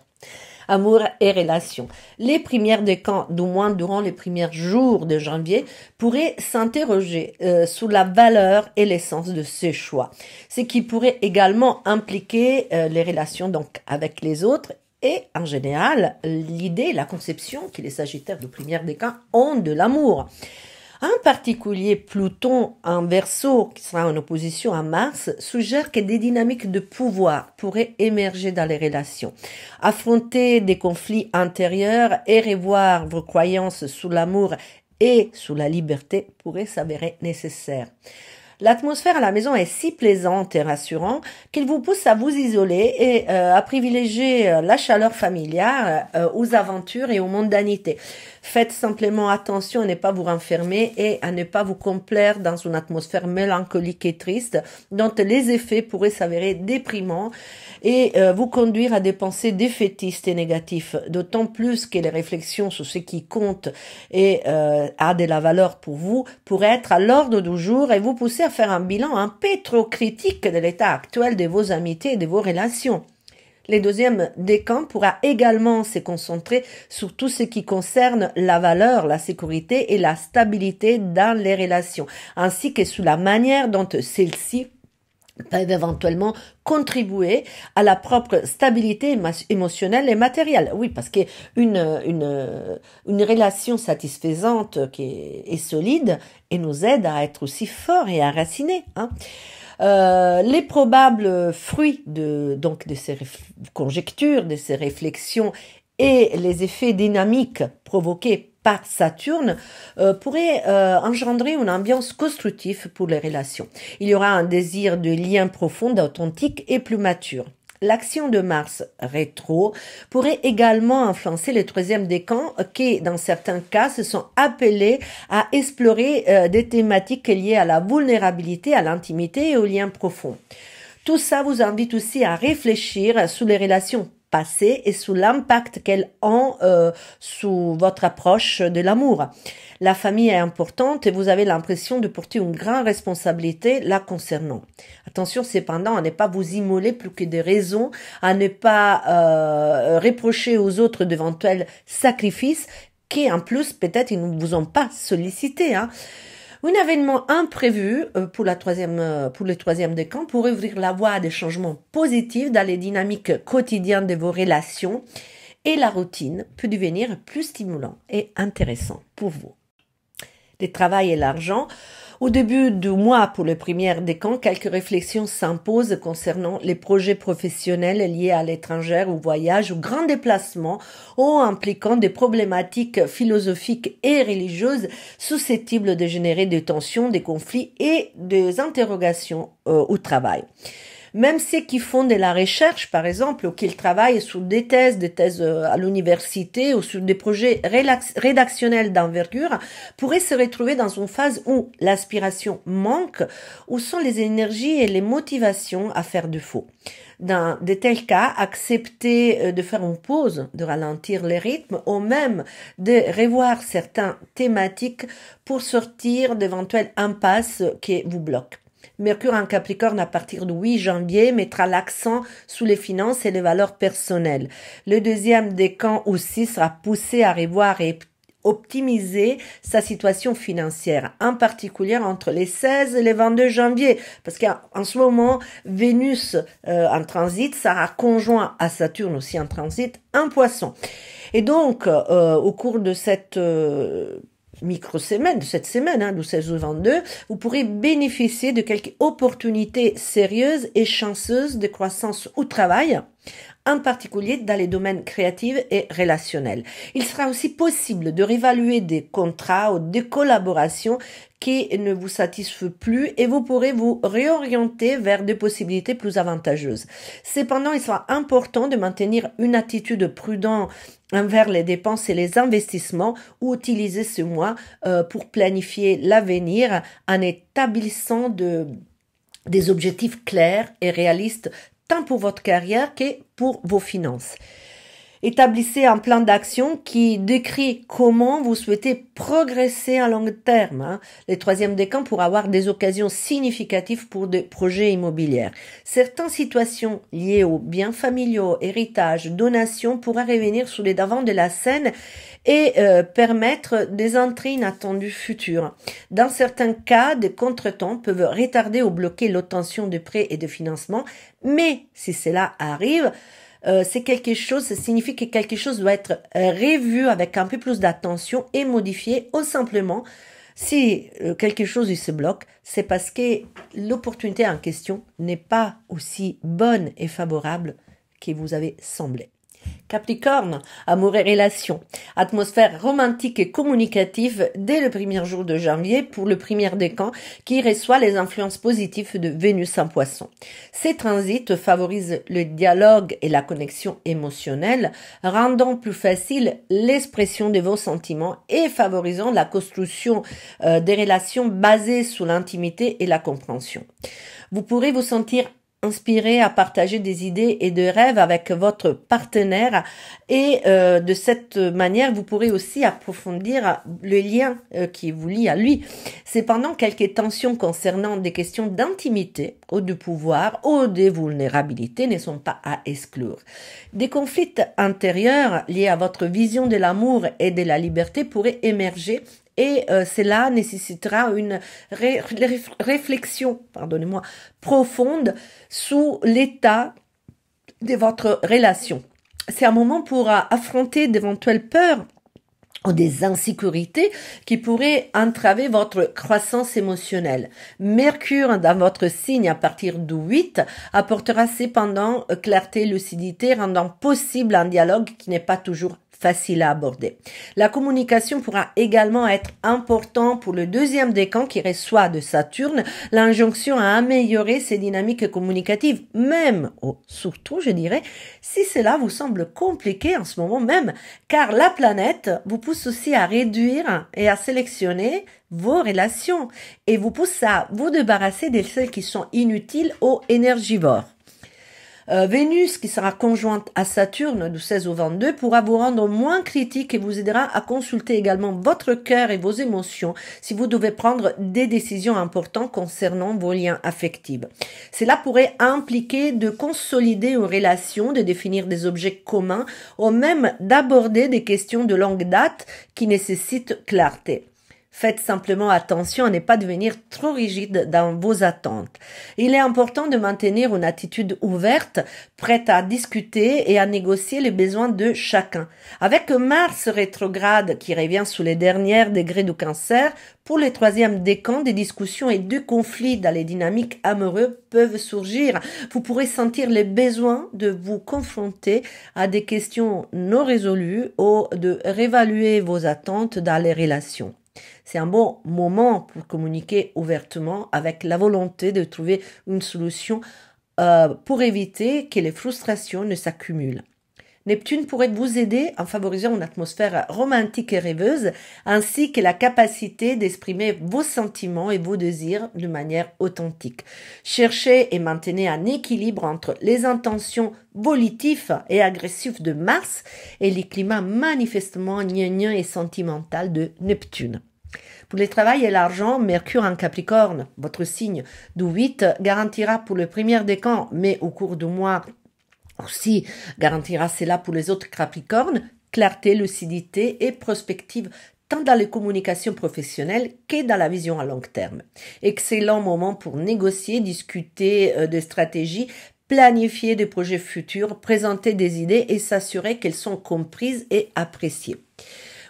amour et relations. Les premières décans, du moins durant les premiers jours de janvier, pourraient s'interroger sur la valeur et l'essence de ce choix, ce qui pourrait également impliquer les relations donc avec les autres et en général l'idée, la conception que les Sagittaires du premier décan ont de l'amour. En particulier, Pluton en Verseau, qui sera en opposition à Mars, suggère que des dynamiques de pouvoir pourraient émerger dans les relations. Affronter des conflits intérieurs et revoir vos croyances sur l'amour et sur la liberté pourrait s'avérer nécessaire. L'atmosphère à la maison est si plaisante et rassurante qu'il vous pousse à vous isoler et à privilégier la chaleur familiale aux aventures et aux mondanités. Faites simplement attention à ne pas vous renfermer et à ne pas vous complaire dans une atmosphère mélancolique et triste dont les effets pourraient s'avérer déprimants et vous conduire à des pensées défaitistes et négatives, d'autant plus que les réflexions sur ce qui compte et a de la valeur pour vous pourraient être à l'ordre du jour et vous pousser à faire un bilan un peu trop critique de l'état actuel de vos amitiés et de vos relations. Le deuxième décan pourra également se concentrer sur tout ce qui concerne la valeur, la sécurité et la stabilité dans les relations, ainsi que sur la manière dont celles-ci peuvent éventuellement contribuer à la propre stabilité émotionnelle et matérielle. Oui, parce que une relation satisfaisante qui est solide et nous aide à être aussi forts et enracinés. Les probables fruits de ces conjectures, de ces réflexions et les effets dynamiques provoqués par Saturne pourraient engendrer une ambiance constructive pour les relations. Il y aura un désir de lien profond, authentique et plus mature. L'action de Mars rétro pourrait également influencer les troisième décans qui, dans certains cas, se sont appelés à explorer des thématiques liées à la vulnérabilité, à l'intimité et aux liens profonds. Tout ça vous invite aussi à réfléchir sur les relations passées et sur l'impact qu'elles ont sur votre approche de l'amour. La famille est importante et vous avez l'impression de porter une grande responsabilité la concernant. Attention cependant à ne pas vous immoler plus que des raisons, à ne pas reprocher aux autres d'éventuels sacrifices qui en plus peut-être ils ne vous ont pas sollicité. Un événement imprévu pour le troisième décan pourrait ouvrir la voie à des changements positifs dans les dynamiques quotidiennes de vos relations et la routine peut devenir plus stimulant et intéressant pour vous. Le travail et l'argent. Au début du mois, pour le premier décan, quelques réflexions s'imposent concernant les projets professionnels liés à l'étranger, au voyage, ou grands déplacements, ou impliquant des problématiques philosophiques et religieuses susceptibles de générer des tensions, des conflits et des interrogations au travail. Même ceux qui font de la recherche, par exemple, ou qui travaillent sur des thèses à l'université ou sur des projets rédactionnels d'envergure, pourraient se retrouver dans une phase où l'aspiration manque, où sont les énergies et les motivations à faire du faux. Dans de tels cas, accepter de faire une pause, de ralentir les rythmes, ou même de revoir certaines thématiques pour sortir d'éventuelles impasses qui vous bloquent. Mercure en Capricorne à partir du 8 janvier mettra l'accent sur les finances et les valeurs personnelles. Le deuxième décan aussi sera poussé à revoir et optimiser sa situation financière, en particulier entre les 16 et les 22 janvier, parce qu'en ce moment, Vénus en transit sera conjoint à Saturne aussi en transit en Poisson. Et donc, au cours de cette micro-semaine, de cette semaine, du 16 au 22, vous pourrez bénéficier de quelques opportunités sérieuses et chanceuses de croissance au travail, en particulier dans les domaines créatifs et relationnels. Il sera aussi possible de réévaluer des contrats ou des collaborations qui ne vous satisfont plus et vous pourrez vous réorienter vers des possibilités plus avantageuses. Cependant, il sera important de maintenir une attitude prudente envers les dépenses et les investissements ou utiliser ce mois pour planifier l'avenir en établissant des objectifs clairs et réalistes tant pour votre carrière que pour vos finances. Établissez un plan d'action qui décrit comment vous souhaitez progresser à long terme. Le troisième décan pour avoir des occasions significatives pour des projets immobiliers. Certaines situations liées aux biens familiaux, héritage, donations pourraient revenir sur les devants de la scène et permettre des entrées inattendues futures. Dans certains cas, des contretemps peuvent retarder ou bloquer l'obtention de prêts et de financements, mais si cela arrive, c'est quelque chose, ça signifie que quelque chose doit être revu avec un peu plus d'attention et modifié, ou simplement, si quelque chose il se bloque, c'est parce que l'opportunité en question n'est pas aussi bonne et favorable que vous avez semblé. Capricorne, amour et relations. Atmosphère romantique et communicative dès le premier jour de janvier pour le premier décan qui reçoit les influences positives de Vénus en Poisson. Ces transits favorisent le dialogue et la connexion émotionnelle, rendant plus facile l'expression de vos sentiments et favorisant la construction des relations basées sur l'intimité et la compréhension. Vous pourrez vous sentir inspiré à partager des idées et des rêves avec votre partenaire et de cette manière vous pourrez aussi approfondir le lien qui vous lie à lui. Cependant, quelques tensions concernant des questions d'intimité ou de pouvoir ou de vulnérabilité ne sont pas à exclure. Des conflits intérieurs liés à votre vision de l'amour et de la liberté pourraient émerger et cela nécessitera une réflexion, profonde sur l'état de votre relation. C'est un moment pour affronter d'éventuelles peurs ou des insécurités qui pourraient entraver votre croissance émotionnelle. Mercure dans votre signe à partir du 8 apportera cependant clarté et lucidité, rendant possible un dialogue qui n'est pas toujours facile à aborder. La communication pourra également être importante pour le deuxième décan qui reçoit de Saturne l'injonction à améliorer ses dynamiques communicatives, même, ou surtout je dirais, si cela vous semble compliqué en ce moment même, car la planète vous pousse aussi à réduire et à sélectionner vos relations et vous pousse à vous débarrasser de celles qui sont inutiles ou énergivores. Vénus, qui sera conjointe à Saturne du 16 au 22, pourra vous rendre moins critique et vous aidera à consulter également votre cœur et vos émotions si vous devez prendre des décisions importantes concernant vos liens affectifs. Cela pourrait impliquer de consolider une relation, de définir des objets communs ou même d'aborder des questions de longue date qui nécessitent clarté. Faites simplement attention à ne pas devenir trop rigide dans vos attentes. Il est important de maintenir une attitude ouverte, prête à discuter et à négocier les besoins de chacun. Avec Mars rétrograde qui revient sous les derniers degrés du Cancer, pour les troisièmes décans, des discussions et des conflits dans les dynamiques amoureuses peuvent surgir. Vous pourrez sentir le besoin de vous confronter à des questions non résolues ou de réévaluer vos attentes dans les relations. C'est un bon moment pour communiquer ouvertement avec la volonté de trouver une solution pour éviter que les frustrations ne s'accumulent. Neptune pourrait vous aider en favorisant une atmosphère romantique et rêveuse, ainsi que la capacité d'exprimer vos sentiments et vos désirs de manière authentique. Cherchez et maintenez un équilibre entre les intentions volitives et agressives de Mars et les climats manifestement gnangnan et sentimental de Neptune. Pour le travail et l'argent, Mercure en Capricorne, votre signe du 8, garantira pour le premier décan, mais au cours du mois aussi garantira cela pour les autres Capricornes, clarté, lucidité et prospective tant dans les communications professionnelles que dans la vision à long terme. Excellent moment pour négocier, discuter de stratégies, planifier des projets futurs, présenter des idées et s'assurer qu'elles sont comprises et appréciées.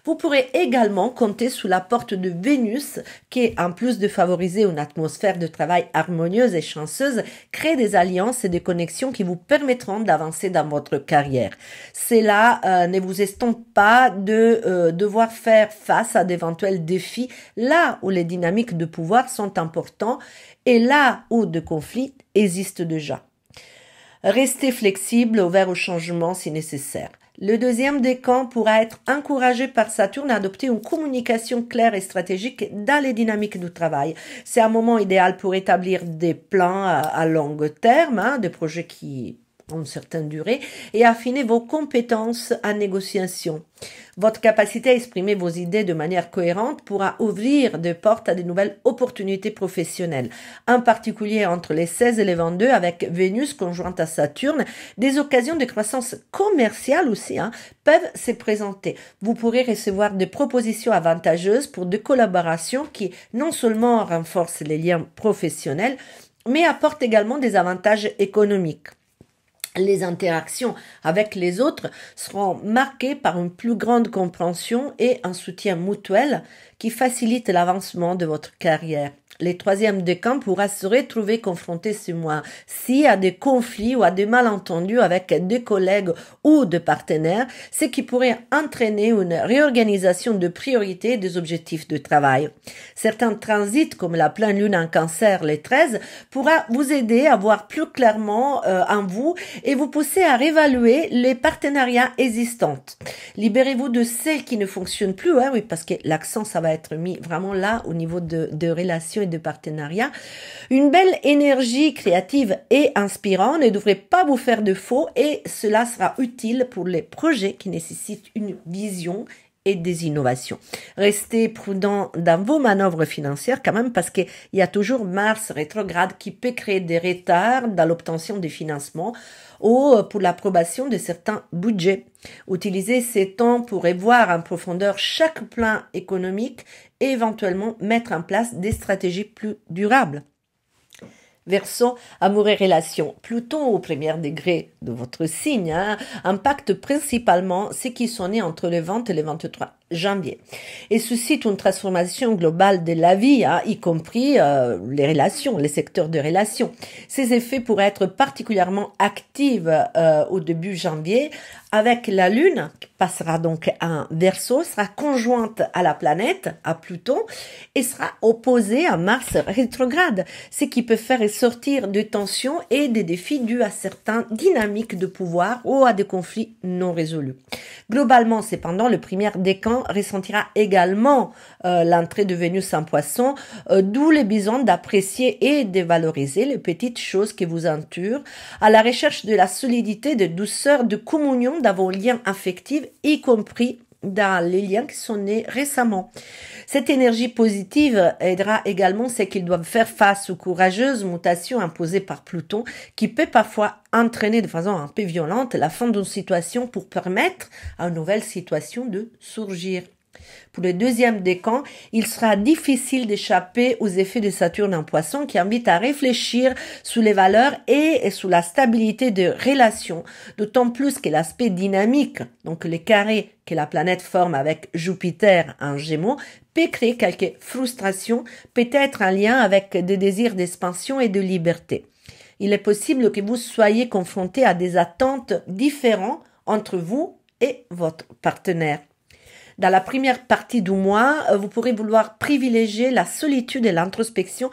Vous pourrez également compter sous la porte de Vénus qui, en plus de favoriser une atmosphère de travail harmonieuse et chanceuse, crée des alliances et des connexions qui vous permettront d'avancer dans votre carrière. Cela ne vous estompe pas de devoir faire face à d'éventuels défis là où les dynamiques de pouvoir sont importants et là où de conflits existent déjà. Restez flexible, ouvert au changement si nécessaire. Le deuxième décan pourra être encouragé par Saturne à adopter une communication claire et stratégique dans les dynamiques du travail. C'est un moment idéal pour établir des plans à long terme, des projets qui ont une certaine durée, et affiner vos compétences en négociation. Votre capacité à exprimer vos idées de manière cohérente pourra ouvrir des portes à de nouvelles opportunités professionnelles. En particulier entre les 16 et les 22, avec Vénus conjointe à Saturne, des occasions de croissance commerciale aussi peuvent se présenter. Vous pourrez recevoir des propositions avantageuses pour des collaborations qui non seulement renforcent les liens professionnels, mais apportent également des avantages économiques. Les interactions avec les autres seront marquées par une plus grande compréhension et un soutien mutuel qui facilite l'avancement de votre carrière. Les troisièmes décans pourra se retrouver confrontés ce mois-ci à des conflits ou à des malentendus avec des collègues ou des partenaires, ce qui pourrait entraîner une réorganisation de priorités et des objectifs de travail. Certains transits, comme la pleine lune en Cancer les 13, pourra vous aider à voir plus clairement en vous et vous pousser à réévaluer les partenariats existants. Libérez-vous de celles qui ne fonctionnent plus, oui, parce que l'accent, ça va être mis vraiment là au niveau de relations et de partenariats. Une belle énergie créative et inspirante ne devrait pas vous faire de faux et cela sera utile pour les projets qui nécessitent une vision et des innovations. Restez prudent dans vos manœuvres financières quand même parce qu'il y a toujours Mars rétrograde qui peut créer des retards dans l'obtention des financements ou pour l'approbation de certains budgets. Utilisez ces temps pour revoir en profondeur chaque plan économique et éventuellement mettre en place des stratégies plus durables. Verseau, amour et relations. Pluton au premier degré de votre signe impacte principalement ceux qui sont nés entre le 20 et le 23 janvier et suscite une transformation globale de la vie, y compris les relations, les secteurs de relations. Ces effets pourraient être particulièrement actifs au début janvier avec la Lune qui passera donc en Verseau, sera conjointe à la planète, à Pluton, et sera opposée à Mars rétrograde, ce qui peut faire sortir de tensions et des défis dus à certaines dynamiques de pouvoir ou à des conflits non résolus. Globalement, cependant, le premier décan ressentira également l'entrée de Vénus en Poisson, d'où le besoin d'apprécier et de valoriser les petites choses qui vous entourent, à la recherche de la solidité, de douceur, de communion dans vos liens affectifs, y compris dans les liens qui sont nés récemment. Cette énergie positive aidera également ceux qui doivent faire face aux courageuses mutations imposées par Pluton, qui peut parfois entraîner de façon un peu violente la fin d'une situation pour permettre à une nouvelle situation de surgir. Pour le deuxième décan, il sera difficile d'échapper aux effets de Saturne en Poisson qui invitent à réfléchir sur les valeurs et sur la stabilité des relations, d'autant plus que l'aspect dynamique, donc les carrés que la planète forme avec Jupiter en Gémeaux, peut créer quelques frustrations, peut-être en lien avec des désirs d'expansion et de liberté. Il est possible que vous soyez confronté à des attentes différentes entre vous et votre partenaire. Dans la première partie du mois, vous pourrez vouloir privilégier la solitude et l'introspection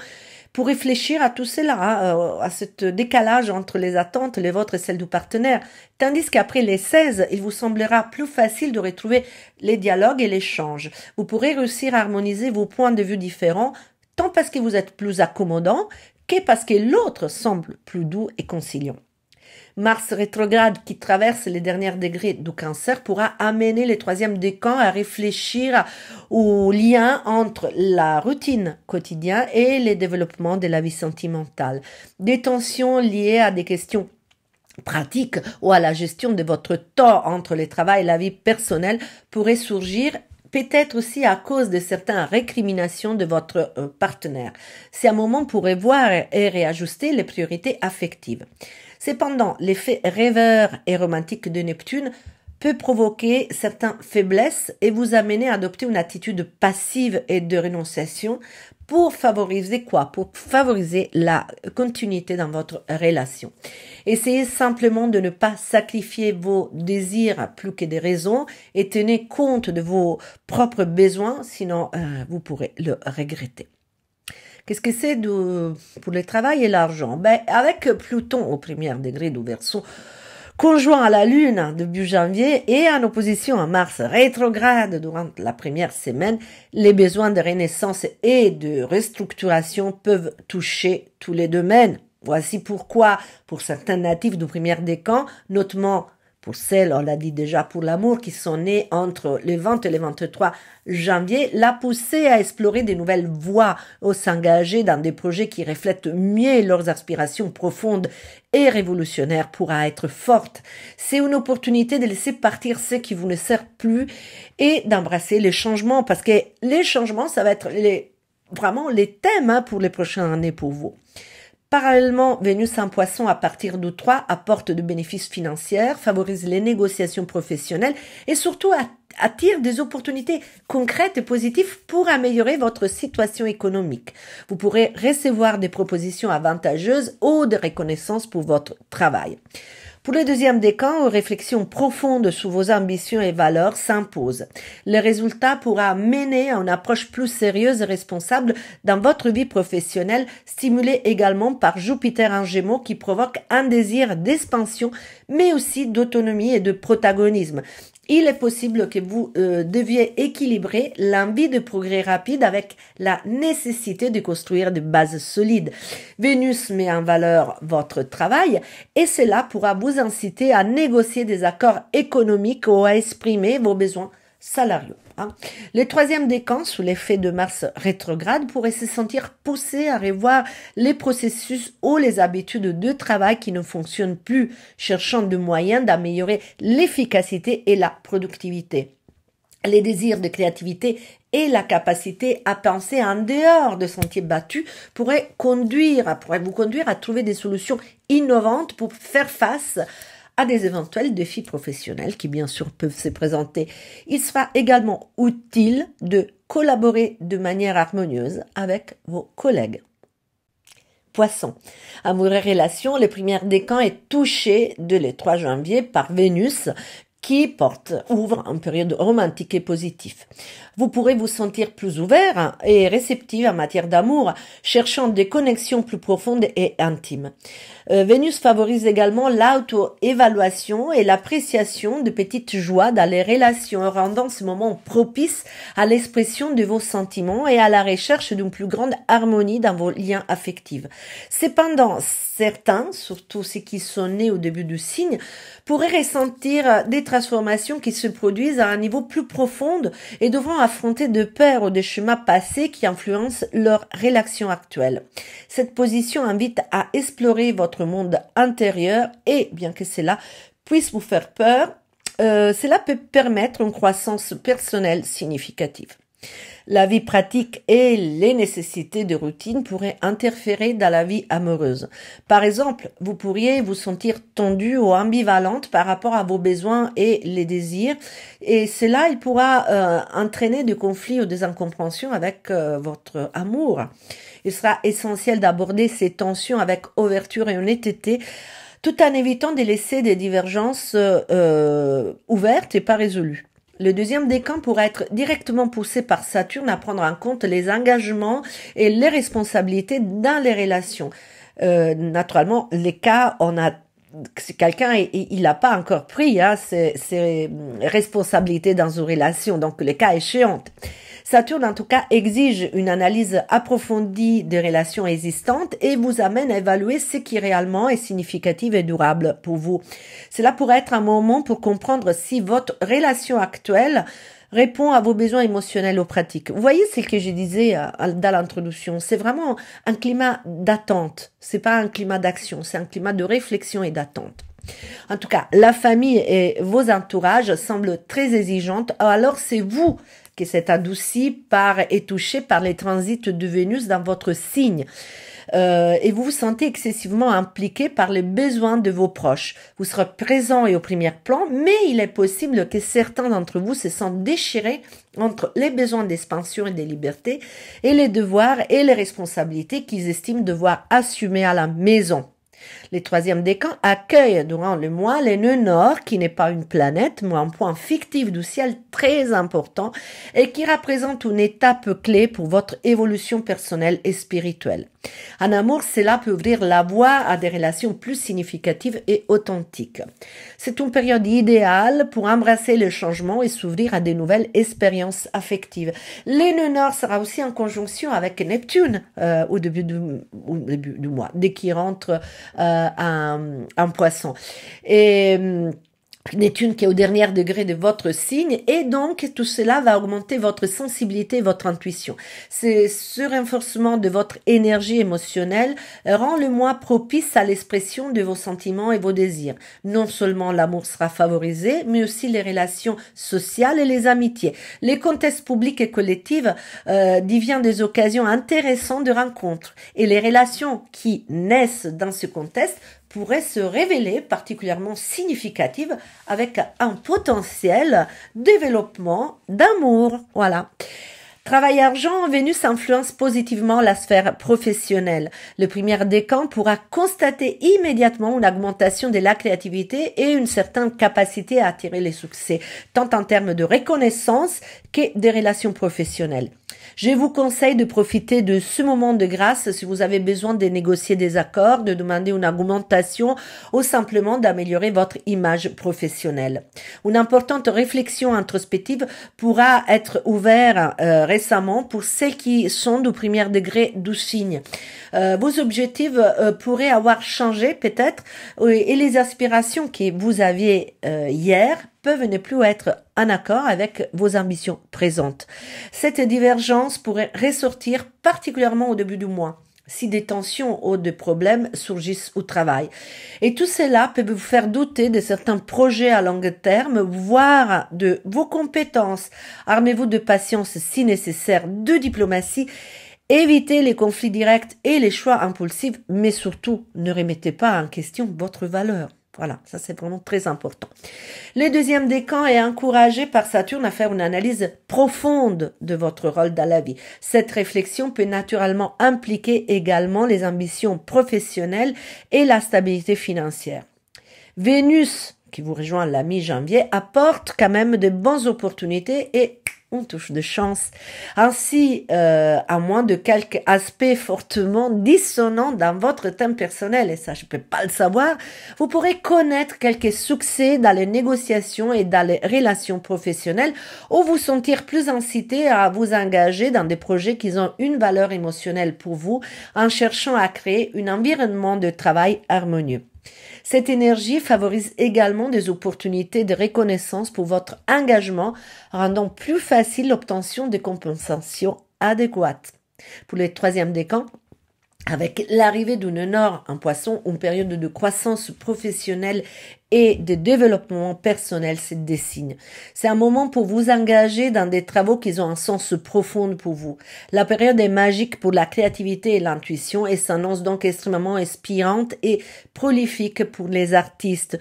pour réfléchir à tout cela, à ce décalage entre les attentes, les vôtres et celles du partenaire. Tandis qu'après les 16, il vous semblera plus facile de retrouver les dialogues et l'échange. Vous pourrez réussir à harmoniser vos points de vue différents, tant parce que vous êtes plus accommodant que parce que l'autre semble plus doux et conciliant. Mars rétrograde qui traverse les derniers degrés du Cancer pourra amener les troisièmes décans à réfléchir au lien entre la routine quotidienne et les développements de la vie sentimentale. Des tensions liées à des questions pratiques ou à la gestion de votre temps entre le travail et la vie personnelle pourraient surgir, peut-être aussi à cause de certaines récriminations de votre partenaire. C'est un moment pour revoir et réajuster les priorités affectives. Cependant, l'effet rêveur et romantique de Neptune peut provoquer certaines faiblesses et vous amener à adopter une attitude passive et de renonciation pour favoriser quoi? Pour favoriser la continuité dans votre relation. Essayez simplement de ne pas sacrifier vos désirs plus que des raisons et tenez compte de vos propres besoins, sinon vous pourrez le regretter. Qu'est-ce que c'est pour le travail et l'argent? Avec Pluton au premier degré du Verseau, conjoint à la Lune début janvier et en opposition à Mars rétrograde durant la première semaine, les besoins de renaissance et de restructuration peuvent toucher tous les domaines. Voici pourquoi, pour certains natifs du premier décan, notamment pour celles, on l'a dit déjà, pour l'amour, qui sont nées entre le 20 et le 23 janvier, l'a poussé à explorer de nouvelles voies, à s'engager dans des projets qui reflètent mieux leurs aspirations profondes et révolutionnaires pourra être forte. C'est une opportunité de laisser partir ce qui vous ne sert plus et d'embrasser les changements, parce que les changements, ça va être vraiment les thèmes pour les prochaines années pour vous. Parallèlement, Vénus en Poisson à partir du 3 apporte de bénéfices financiers, favorise les négociations professionnelles et surtout attire des opportunités concrètes et positives pour améliorer votre situation économique. Vous pourrez recevoir des propositions avantageuses ou de reconnaissance pour votre travail. Pour le deuxième décan, une réflexion profonde sur vos ambitions et valeurs s'impose. Le résultat pourra mener à une approche plus sérieuse et responsable dans votre vie professionnelle, stimulée également par Jupiter en Gémeaux qui provoque un désir d'expansion, mais aussi d'autonomie et de protagonisme. Il est possible que vous deviez équilibrer l'envie de progrès rapide avec la nécessité de construire des bases solides. Vénus met en valeur votre travail et cela pourra vous inciter à négocier des accords économiques ou à exprimer vos besoins salariaux. Le troisième décan, sous l'effet de Mars rétrograde, pourrait se sentir poussé à revoir les processus ou les habitudes de travail qui ne fonctionnent plus, cherchant des moyens d'améliorer l'efficacité et la productivité. Les désirs de créativité et la capacité à penser en dehors de sentiers battus pourraient vous conduire à trouver des solutions innovantes pour faire face à des éventuels défis professionnels qui bien sûr peuvent se présenter. Il sera également utile de collaborer de manière harmonieuse avec vos collègues. Poisson. Amour et relation, le premier décan est touché dès le 3 janvier par Vénus qui ouvre une période romantique et positive. Vous pourrez vous sentir plus ouvert et réceptif en matière d'amour, cherchant des connexions plus profondes et intimes. Vénus favorise également l'auto-évaluation et l'appréciation de petites joies dans les relations, rendant ce moment propice à l'expression de vos sentiments et à la recherche d'une plus grande harmonie dans vos liens affectifs. Cependant, certains, surtout ceux qui sont nés au début du signe, pourraient ressentir des transformations qui se produisent à un niveau plus profond et devront affronter de peurs ou des chemins passés qui influencent leur relation actuelle. Cette position invite à explorer votre monde intérieur et, bien que cela puisse vous faire peur, cela peut permettre une croissance personnelle significative. La vie pratique et les nécessités de routine pourraient interférer dans la vie amoureuse. Par exemple, vous pourriez vous sentir tendue ou ambivalente par rapport à vos besoins et les désirs, et cela, il pourra entraîner des conflits ou des incompréhensions avec votre amour. Il sera essentiel d'aborder ces tensions avec ouverture et honnêteté, tout en évitant de laisser des divergences ouvertes et pas résolues. Le deuxième décan pourrait être directement poussé par Saturne à prendre en compte les engagements et les responsabilités dans les relations. Naturellement, les cas, quelqu'un, il n'a pas encore pris ses responsabilités dans une relation, donc les cas échéants. Saturne, en tout cas, exige une analyse approfondie des relations existantes et vous amène à évaluer ce qui réellement est significatif et durable pour vous. Cela pourrait être un moment pour comprendre si votre relation actuelle répond à vos besoins émotionnels ou pratiques. Vous voyez ce que je disais dans l'introduction, c'est vraiment un climat d'attente, c'est pas un climat d'action, c'est un climat de réflexion et d'attente. En tout cas, la famille et vos entourages semblent très exigeantes, alors c'est vous qui s'est adouci et touché par les transits de Vénus dans votre signe. Et vous vous sentez excessivement impliqué par les besoins de vos proches. Vous serez présent et au premier plan, mais il est possible que certains d'entre vous se sentent déchirés entre les besoins d'expansion et de liberté et les devoirs et les responsabilités qu'ils estiment devoir assumer à la maison. Les troisièmes décans accueillent durant le mois les nœuds nord, qui n'est pas une planète, mais un point fictif du ciel très important et qui représente une étape clé pour votre évolution personnelle et spirituelle. En amour, cela peut ouvrir la voie à des relations plus significatives et authentiques. C'est une période idéale pour embrasser le changement et s'ouvrir à de nouvelles expériences affectives. Les nœuds nord sera aussi en conjonction avec Neptune au début du mois, dès qu'il rentre en poisson. Et Neptune qui est au dernier degré de votre signe, et donc tout cela va augmenter votre sensibilité et votre intuition. Ce renforcement de votre énergie émotionnelle rend le mois propice à l'expression de vos sentiments et vos désirs. Non seulement l'amour sera favorisé, mais aussi les relations sociales et les amitiés. Les contextes publics et collectifs deviennent des occasions intéressantes de rencontres, et les relations qui naissent dans ce contexte pourrait se révéler particulièrement significative avec un potentiel développement d'amour. Voilà. Travail argent, Vénus influence positivement la sphère professionnelle. Le premier décan pourra constater immédiatement une augmentation de la créativité et une certaine capacité à attirer les succès, tant en termes de reconnaissance que des relations professionnelles. Je vous conseille de profiter de ce moment de grâce si vous avez besoin de négocier des accords, de demander une augmentation ou simplement d'améliorer votre image professionnelle. Une importante réflexion introspective pourra être ouverte récemment pour celles qui sont du premier degré du signe. Vos objectifs pourraient avoir changé peut-être et les aspirations que vous aviez hier peuvent ne plus être en accord avec vos ambitions présentes. Cette divergence pourrait ressortir particulièrement au début du mois, si des tensions ou des problèmes surgissent au travail. Et tout cela peut vous faire douter de certains projets à long terme, voire de vos compétences. Armez-vous de patience si nécessaire, de diplomatie. Évitez les conflits directs et les choix impulsifs, mais surtout, ne remettez pas en question votre valeur. Voilà, ça c'est vraiment très important. Le deuxième décan est encouragé par Saturne à faire une analyse profonde de votre rôle dans la vie. Cette réflexion peut naturellement impliquer également les ambitions professionnelles et la stabilité financière. Vénus, qui vous rejoint la mi-janvier, apporte quand même de bonnes opportunités et on touche de chance. Ainsi, à moins de quelques aspects fortement dissonants dans votre thème personnel, et ça je peux pas le savoir, vous pourrez connaître quelques succès dans les négociations et dans les relations professionnelles ou vous sentir plus incité à vous engager dans des projets qui ont une valeur émotionnelle pour vous en cherchant à créer un environnement de travail harmonieux. Cette énergie favorise également des opportunités de reconnaissance pour votre engagement, rendant plus facile l'obtention de compensations adéquates. Pour les troisième décan, avec l'arrivée d'une nord en poisson, une période de croissance professionnelle et de développement personnel se dessine. C'est un moment pour vous engager dans des travaux qui ont un sens profond pour vous. La période est magique pour la créativité et l'intuition et s'annonce donc extrêmement inspirante et prolifique pour les artistes.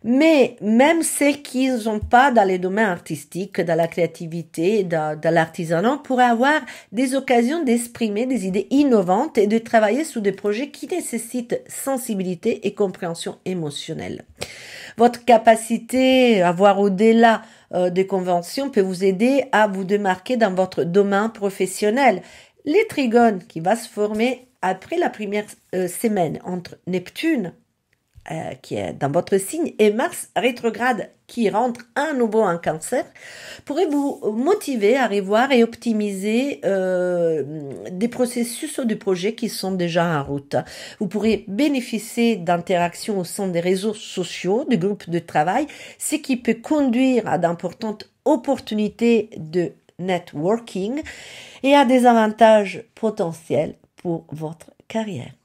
Mais même celles qui ne sont pas dans les domaines artistiques, dans la créativité, dans l'artisanat, pourraient avoir des occasions d'exprimer des idées innovantes et de travailler sur des projets qui nécessitent sensibilité et compréhension émotionnelle. Votre capacité à voir au-delà des conventions peut vous aider à vous démarquer dans votre domaine professionnel. Les trigones qui va se former après la première semaine entre Neptune qui est dans votre signe et Mars rétrograde qui rentre à nouveau en Cancer pourrait vous motiver à revoir et optimiser des processus ou des projets qui sont déjà en route. Vous pourrez bénéficier d'interactions au sein des réseaux sociaux, des groupes de travail, ce qui peut conduire à d'importantes opportunités de networking et à des avantages potentiels pour votre carrière.